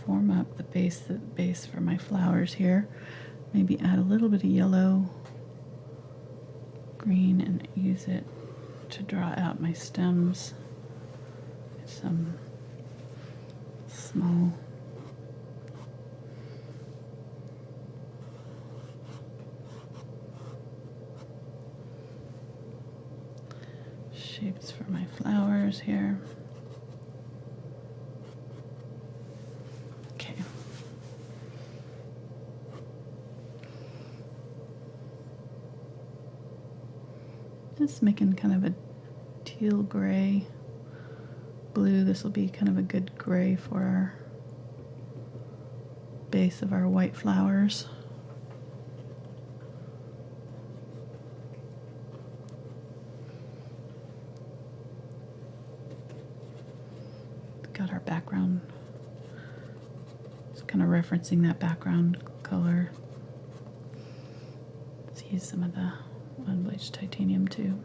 form up the base for my flowers here. Maybe add a little bit of yellow, green, and use it to draw out my stems. Some small shapes for my flowers here. Okay. Just making kind of a teal gray blue. This will be kind of a good gray for our base of our white flowers. Got our background. It's kind of referencing that background color. Let's use some of the Unbleached Titanium too.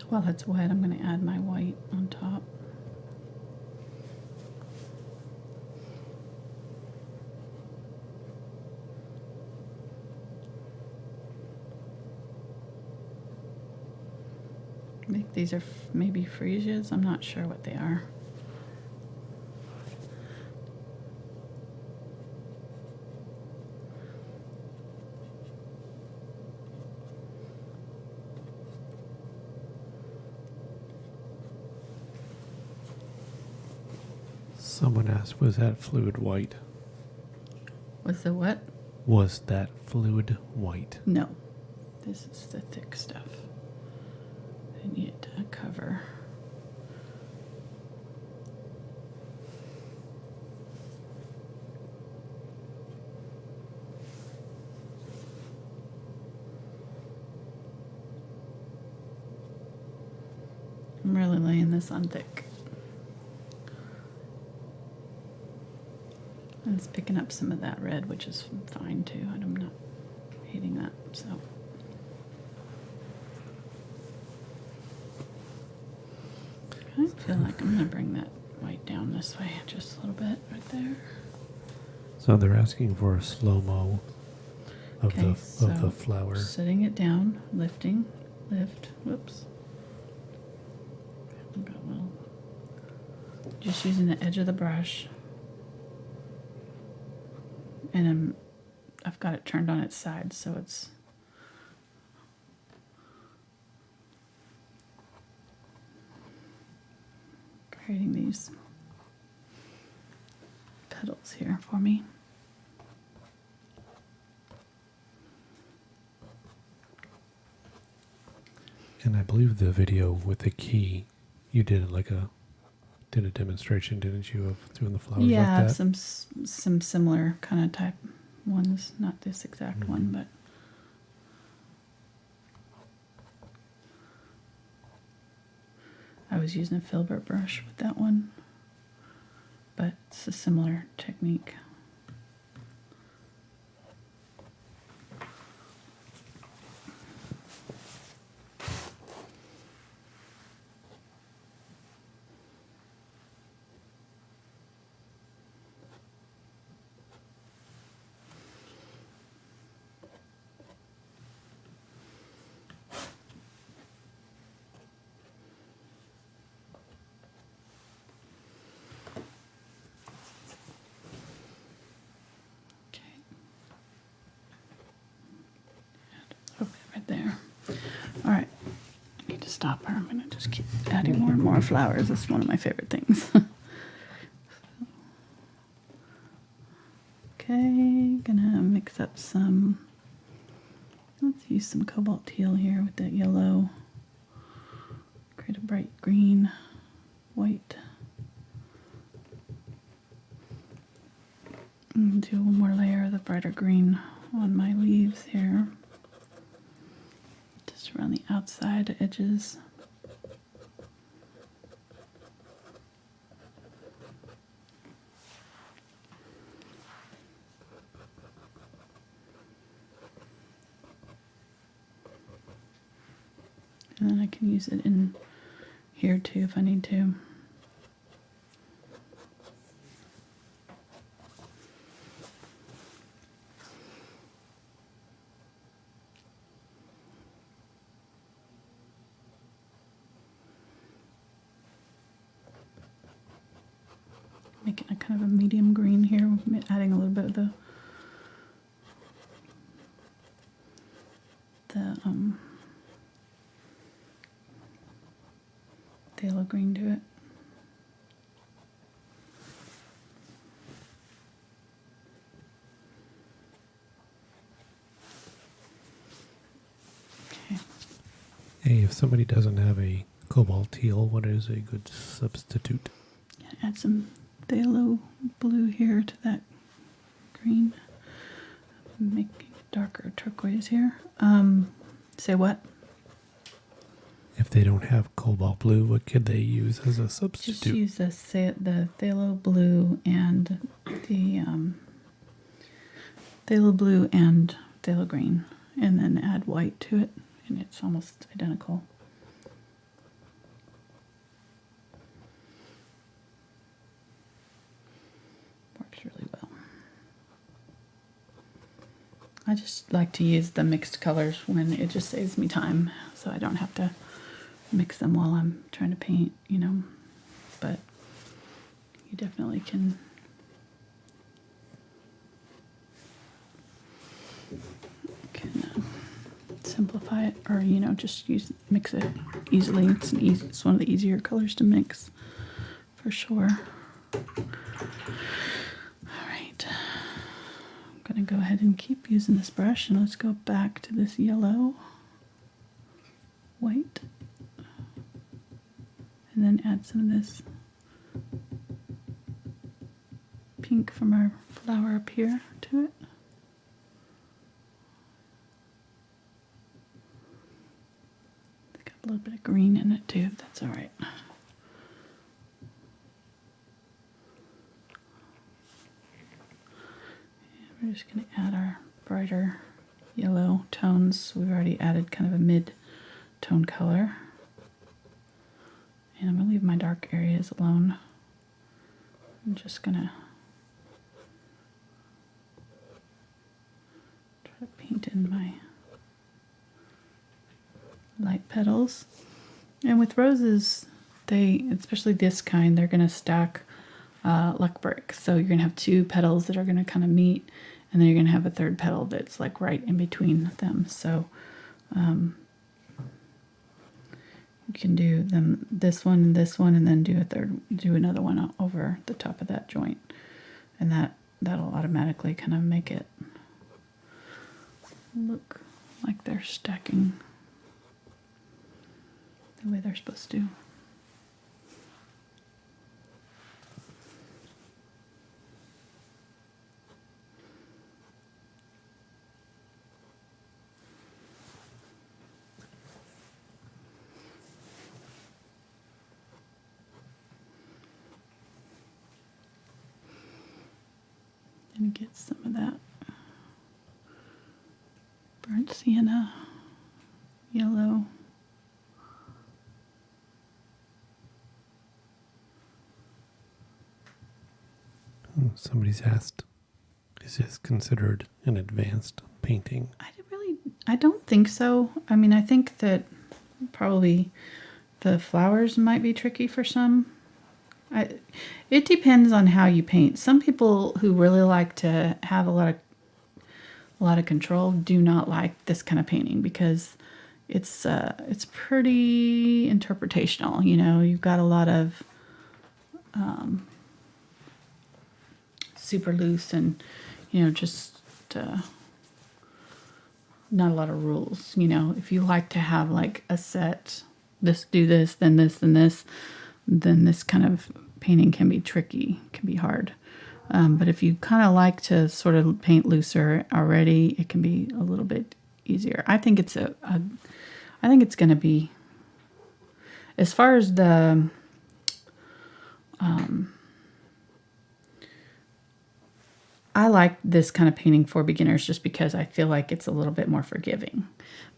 While it's wet, I'm going to add my white on top. I think these are maybe freesias. I'm not sure what they are. Someone asked, was that fluid white? Was the what? Was that fluid white? No. This is the thick stuff. I need it to cover. I'm really laying this on thick. And it's picking up some of that red, which is fine too. I'm not hating that, so. I feel like I'm going to bring that white down this way just a little bit right there. So they're asking for a slow-mo of Okay, the flower. Setting it down, lifting, lift, whoops. Got a little, just using the edge of the brush. And I've got it turned on its side, so it's creating these petals here for me. And I believe the video with the key, you did did a demonstration, didn't you, of doing the flowers Yeah, like I have that? some similar kind of type ones, not this exact one, but I was using a Filbert brush with that one, but it's a similar technique. There. All right, I need to stop her. I'm going to just keep adding more and more flowers. It's one of my favorite things. Okay, gonna mix up some. Let's use some Cobalt Teal here with that yellow. Create a bright green, white. And do one more layer of the brighter green on my leaves here. Around the outside edges. And then I can use it in here too if I need to. Making a kind of a medium green here, adding a little bit of the phthalo green to it. Okay. Hey, if somebody doesn't have a Cobalt Teal, what is a good substitute? Add some Phthalo blue here to that green. Make it darker turquoise here. Say what? If they don't have Cobalt Blue, what could they use as a substitute? Just use the Phthalo blue and the Phthalo blue and Phthalo green, and then add white to it, and it's almost identical. Works really well. I just like to use the mixed colors when it just saves me time, so I don't have to mix them while I'm trying to paint, you know. But you definitely can simplify it, or you know, just mix it easily. It's one of the easier colors to mix for sure. All right, I'm gonna go ahead and keep using this brush, and let's go back to this yellow, white, and then add some of this pink from our flower up here to it. It's got a little bit of green in it too, if that's all right. And we're just going to add our brighter yellow tones. We've already added kind of a mid-tone color. And I'm going to leave my dark areas alone. I'm just going to try to paint in my light petals. And with roses, especially this kind, they're going to stack luck brick. So you're going to have two petals that are going to kind of meet, and then you're going to have a third petal that's like right in between them. So you can do this one, and then do another one over the top of that joint, and that'll automatically kind of make it look like they're stacking the way they're supposed to. And get some of that burnt sienna yellow. Somebody's asked, is this considered an advanced painting? I don't think so. I mean, I think that probably the flowers might be tricky for some. It depends on how you paint. Some people who really like to have a lot of control do not like this kind of painting, because it's pretty interpretational. You know, you've got a lot of super loose and, you know, just not a lot of rules. You know, if you like to have like a set, do this, then this, then this, then this kind of painting can be tricky, can be hard. But if you kind of like to sort of paint looser already, it can be a little bit easier. I think it's I think it's going to be, as far as the I like this kind of painting for beginners just because I feel like it's a little bit more forgiving.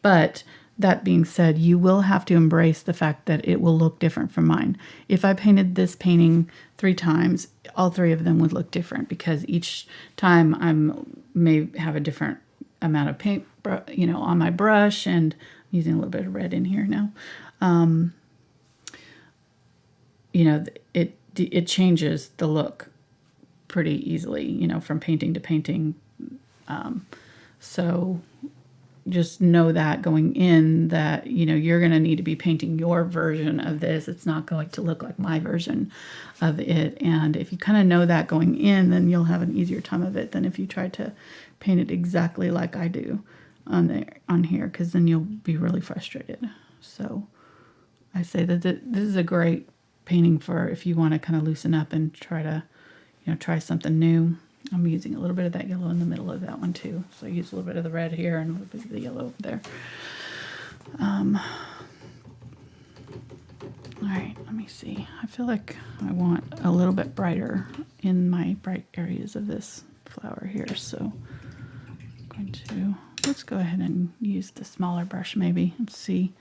But that being said, you will have to embrace the fact that it will look different from mine. If I painted this painting 3 times, all 3 of them would look different because each time I may have a different amount of paint, on my brush, and I'm using a little bit of red in here now. It changes the look pretty easily, from painting to painting. So just know that going in that, you're going to need to be painting your version of this. It's not going to look like my version of it. And if you kind of know that going in, then you'll have an easier time of it than if you try to paint it exactly like I do on here, because then you'll be really frustrated. So I say that this is a great painting for if you want to kind of loosen up and try to, try something new. I'm using a little bit of that yellow in the middle of that one too. So I use a little bit of the red here and a little bit of the yellow over there. All right, let me see. I feel like I want a little bit brighter in my bright areas of this flower here. So let's go ahead and use the smaller brush maybe and see.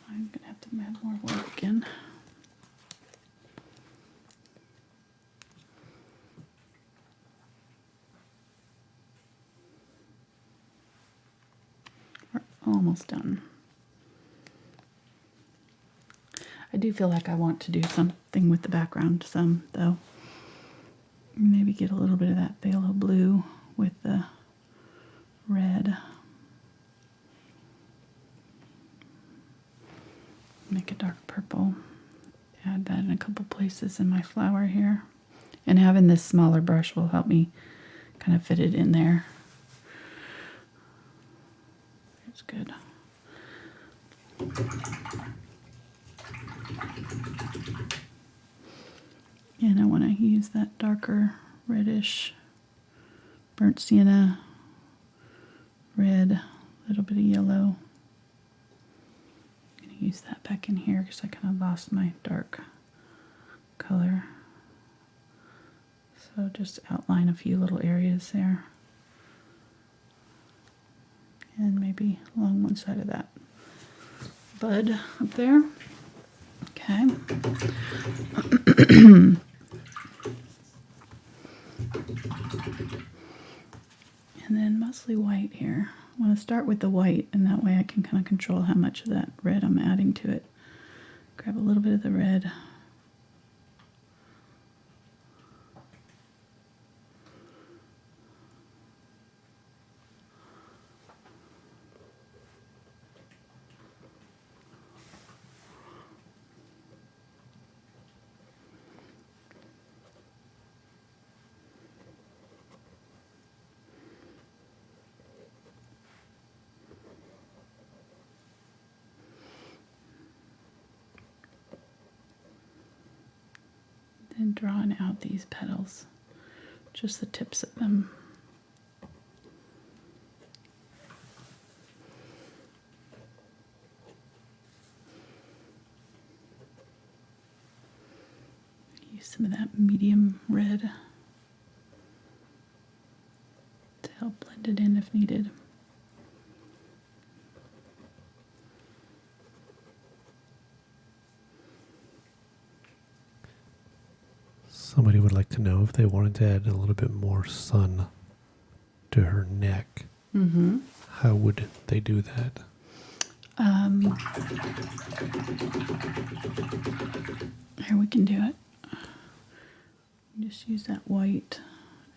I'm gonna have to add more work again. Almost done. I do feel like I want to do something with the background some, though. Maybe get a little bit of that phthalo blue with the red. Make a dark purple. Add that in a couple places in my flower here. And having this smaller brush will help me kind of fit it in there. It's good. And I want to use that darker reddish burnt sienna red, a little bit of yellow. I'm going to use that back in here because I kind of lost my dark color. So just outline a few little areas there. And maybe along one side of that bud up there. Okay. And then mostly white here. I want to start with the white, and that way I can kind of control how much of that red I'm adding to it. Grab a little bit of the red. And drawing out these petals, just the tips of them. Use some of that medium red to help blend it in if needed. Somebody would like to know if they wanted to add a little bit more sun to her neck. Mm-hmm. How would they do that? Here, we can do it. Just use that white.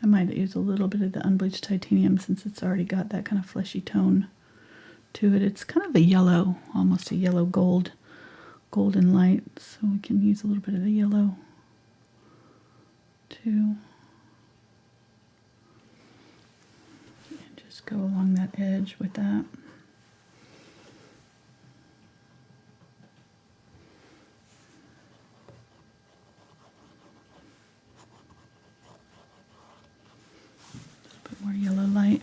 I might use a little bit of the Unbleached Titanium since it's already got that kind of fleshy tone to it. It's kind of a yellow, almost a yellow golden light. So we can use a little bit of the yellow too. And just go along that edge with that. A bit more yellow light.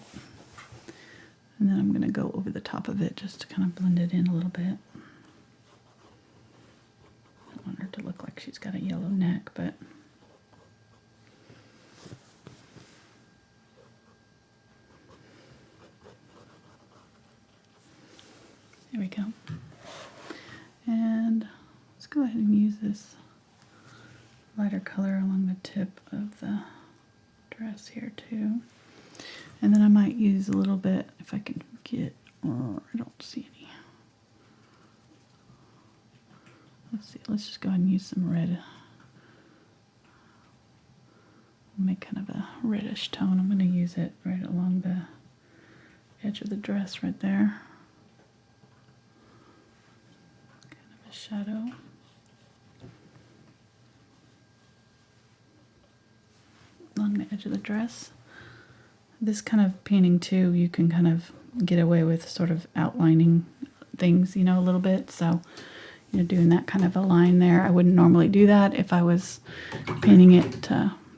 And then I'm going to go over the top of it just to kind of blend it in a little bit. I don't want her to look like she's got a yellow neck, but There we go. And let's go ahead and use this lighter color along the tip of the dress here too. And then I might use a little bit, if I can get, or I don't see any. Let's see, let's just go ahead and use some red. Make kind of a reddish tone. I'm going to use it right along the edge of the dress right there. Kind of a shadow. Along the edge of the dress. This kind of painting too, you can kind of get away with sort of outlining things, you know, a little bit. So, you know, doing that kind of a line there. I wouldn't normally do that if I was painting it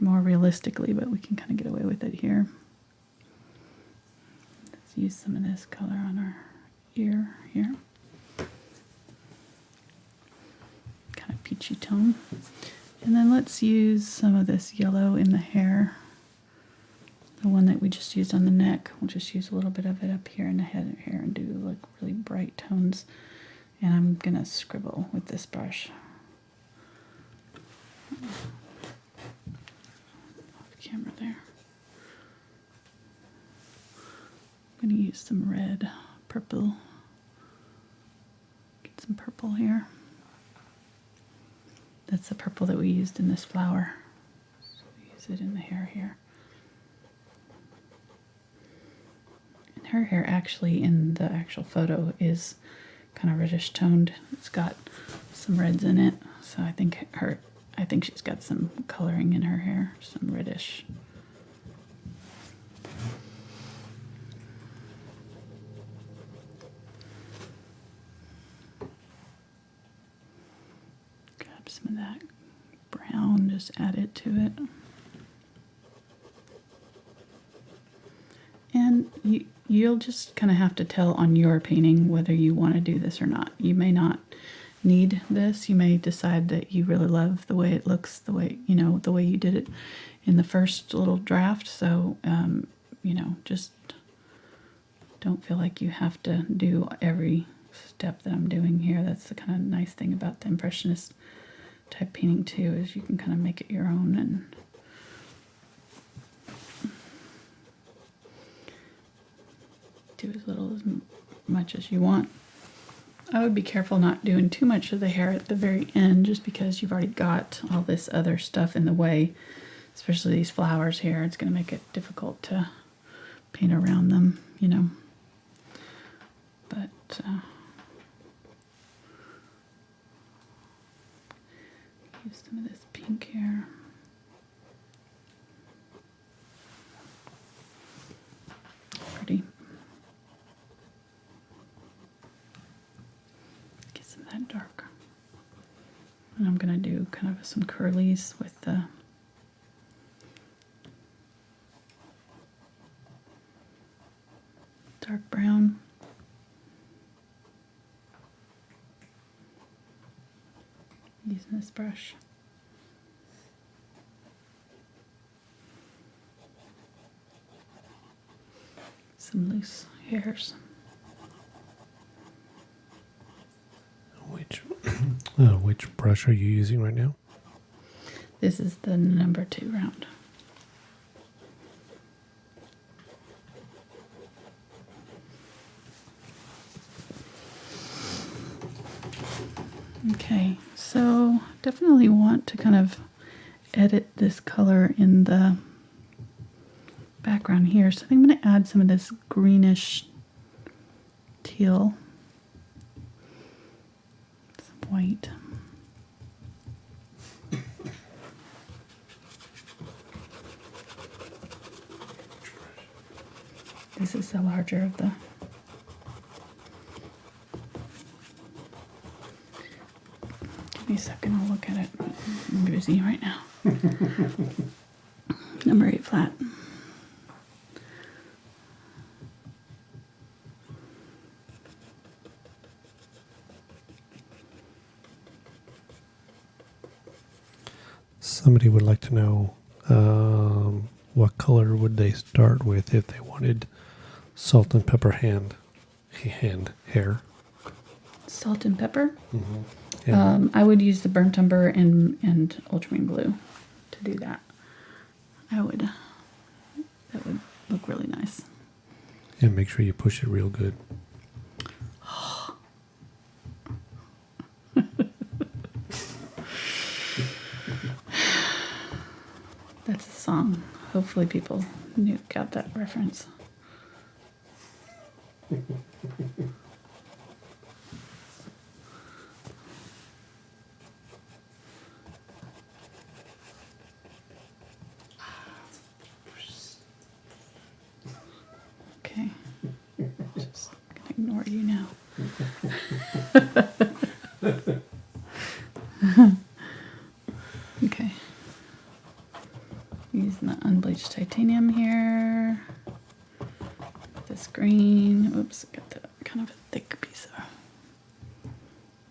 more realistically, but we can kind of get away with it here. Let's use some of this color on our ear here. Kind of peachy tone. And then let's use some of this yellow in the hair. The one that we just used on the neck. We'll just use a little bit of it up here in the head and hair and do like really bright tones. And I'm gonna scribble with this brush. Camera there. I'm going to use some red, purple. Get some purple here. That's the purple that we used in this flower. So we use it in the hair here. And her hair actually in the actual photo is kind of reddish toned. It's got some reds in it. So I think she's got some coloring in her hair, some reddish. Grab some of that brown, just add it to it. And you'll just kind of have to tell on your painting whether you want to do this or not. You may not need this. You may decide that you really love the way it looks, the way, you know, the way you did it in the first little draft. So, you know, just don't feel like you have to do every step that I'm doing here. That's the kind of nice thing about the Impressionist type painting too, is you can kind of make it your own and do as little as much as you want. I would be careful not doing too much of the hair at the very end, just because you've already got all this other stuff in the way, especially these flowers here. It's going to make it difficult to paint around them, you know. But use some of this pink here. Pretty. That dark. And I'm going to do kind of some curlies with the dark brown. Using this brush. Some loose hairs. Which brush are you using right now? This is the number 2 round. Okay, so definitely want to kind of edit this color in the background here. So I think I'm going to add some of this greenish teal. Some white. This is the larger of the... Give me a second, I'll look at it. I'm busy right now. Number 8 flat. Somebody would like to know what color would they start with if they wanted salt and pepper hair. Salt and pepper. And I would use the burnt umber and ultramarine blue to do that. That would look really nice. and make sure you push it real good. That's a song. Hopefully people got that reference. Okay. Just gonna ignore you now. Okay. Using the unbleached titanium here. This green. Oops, got the kind of a thick piece of.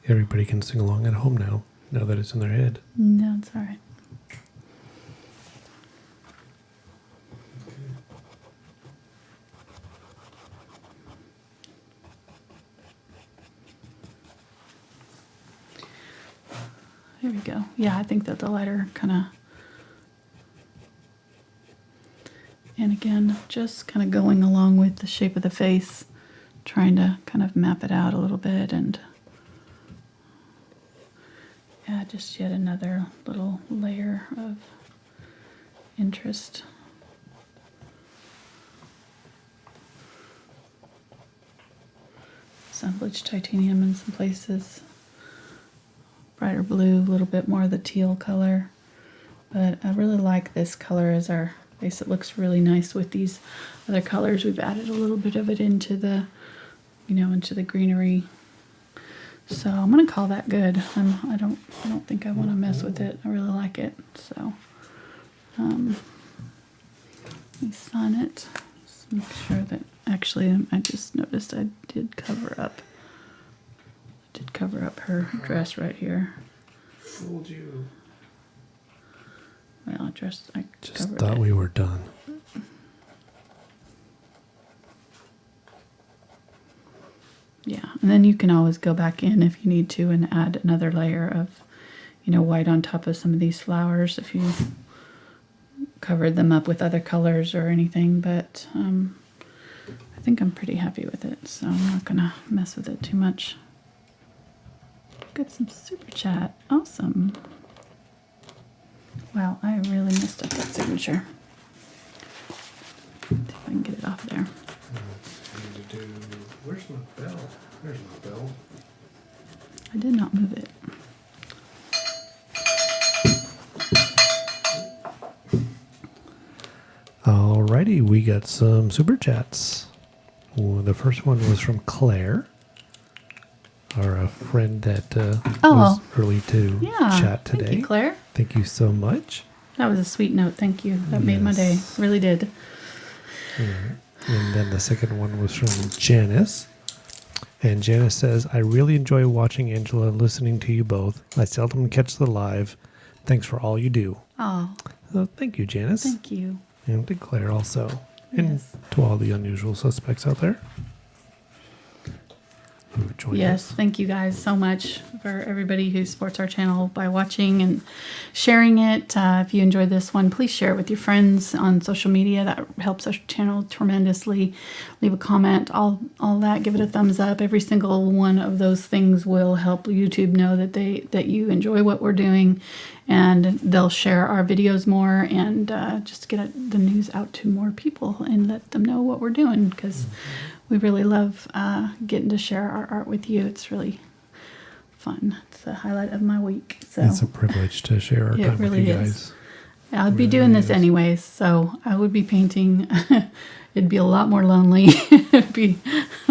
Everybody can sing along at home now that it's in their head. No, it's all right. There we go. Yeah, I think that the lighter kind of, and again, just kind of going along with the shape of the face, trying to kind of map it out a little bit and add just yet another little layer of interest. Some bleached titanium in some places. Brighter blue, a little bit more of the teal color. But I really like this color as our base. It looks really nice with these other colors. We've added a little bit of it into the, into the greenery. So I'm gonna call that good. I don't think I want to mess with it. I really like it. So let me sign it. Just make sure that actually I just noticed I did cover up. Her dress right here. Fooled you. Well, I Just covered thought it. we were done. Yeah, and then you can always go back in if you need to and add another layer of, white on top of some of these flowers if you covered them up with other colors or anything. But I think I'm pretty happy with it, so I'm not gonna mess with it too much. Got some super chat. Awesome. Wow, I really messed up that signature. See if I can get it off there. Where's my bell? There's my bell. I did not move it. Alrighty, we got some super chats. Well, the first one was from Claire, our friend that was early to chat today. Thank you, Claire. Thank you so much. That was a sweet note. Thank you. That made my day. Really did. And then the second one was from Janice. And Janice says, I really enjoy watching Angela and listening to you both. I seldom catch the live. Thanks for all you do. Oh, So thank you, Janice. thank you. And to Claire also. And Yes. to all the unusual suspects out there who joined Yes, us. thank you guys so much for everybody who supports our channel by watching and sharing it. If you enjoyed this one, please share it with your friends on social media. That helps our channel tremendously. Leave a comment, all that. Give it a thumbs up. Every single one of those things will help YouTube know that you enjoy what we're doing, and they'll share our videos more and just get the news out to more people and let them know what we're doing, because we really love getting to share our art with you. It's really fun. It's the highlight of my week. So It's a privilege to share our It time really with you is. guys. yeah, I'd be really doing this is. anyways, so I would be painting. It'd be a lot more lonely. It'd be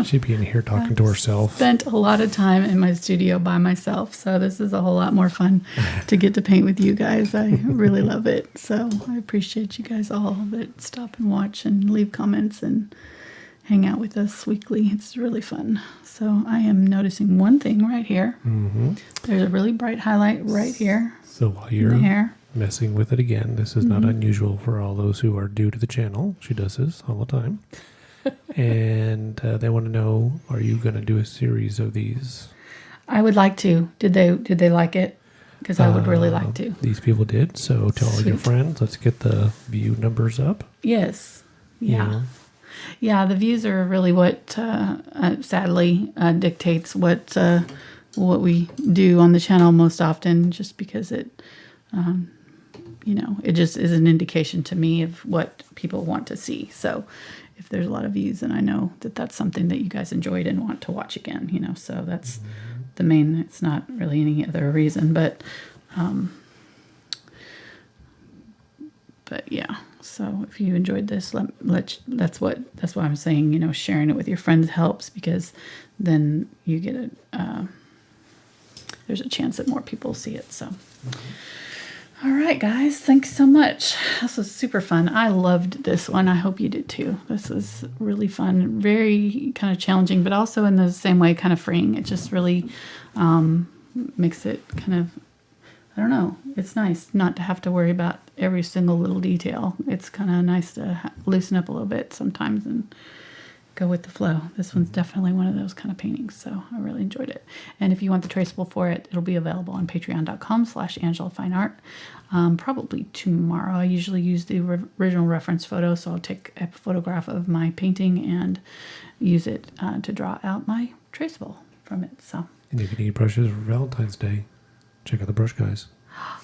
She'd be in here talking to herself. spent a lot of time in my studio by myself, so this is a whole lot more fun to get to paint with you guys. I really love it. So I appreciate you guys all that stop and watch and leave comments and hang out with us weekly. It's really fun. So I am noticing one thing right here. Mm-hmm. There's a really bright highlight right here So while in you're the hair. messing with it again, this is not unusual for all those who are new to the channel. She does this all the time. And they want to know, are you going to do a series of these? I would like to. Did they like it? Because I would really like to. These people did. So tell all your Sweet. friends. Let's get the view numbers up. Yes. Yeah. Yeah, the views are really what sadly dictates what we do on the channel most often, just because it it just is an indication to me of what people want to see. So if there's a lot of views, then I know that that's something that you guys enjoyed and want to watch again, so that's the main. It's not really any other reason, but yeah. So if you enjoyed this, that's what I'm saying. Sharing it with your friends helps, because then you get there's a chance that more people see it. So, all right, guys, thanks so much. This was super fun. I loved this one. I hope you did too. This was really fun, very kind of challenging, but also in the same way kind of freeing. It just really makes it kind of, I don't know. It's nice not to have to worry about every single little detail. It's kind of nice to loosen up a little bit sometimes and go with the flow. This one's definitely one of those kind of paintings, so I really enjoyed it. And if you want the traceable for it, it'll be available on patreon.com/AngelaFineArt. Probably tomorrow. I usually use the original reference photo, so I'll take a photograph of my painting and use it to draw out my traceable from it. So. And if you need brushes for Valentine's Day, check out the brush guys.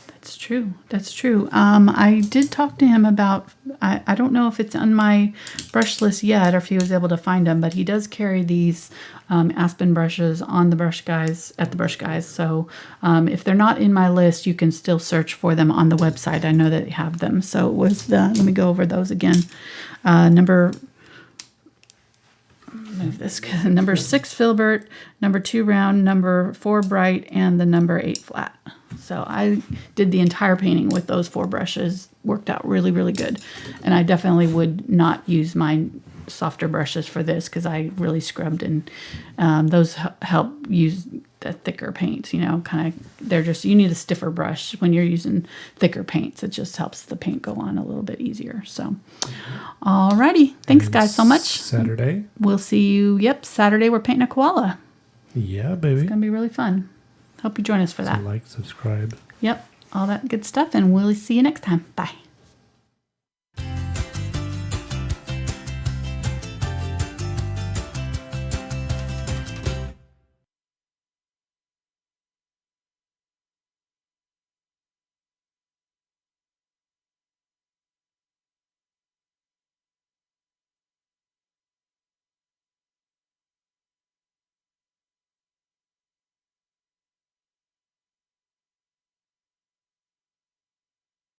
That's true. That's true. I did talk to him about, I don't know if it's on my brush list yet or if he was able to find them, but he does carry these Aspen brushes on the brush guys, at the brush guys. So if they're not in my list, you can still search for them on the website. I know that they have them. So it was let me go over those again. Move this. Number 6 Filbert, number 2 round, number 4 bright, and the number 8 flat. So I did the entire painting with those 4 brushes. Worked out really, really good. And I definitely would not use my softer brushes for this, because I really scrubbed, and those help use the thicker paints, kind of, they're just, you need a stiffer brush when you're using thicker paints. It just helps the paint go on a little bit easier. So, alrighty. Thanks, guys, so much. Saturday. We'll see you. Saturday we're painting a koala. Yeah, baby. It's going to be really fun. Hope you join us for that. So like, subscribe. Yep, all that good stuff, and we'll see you next time. Bye.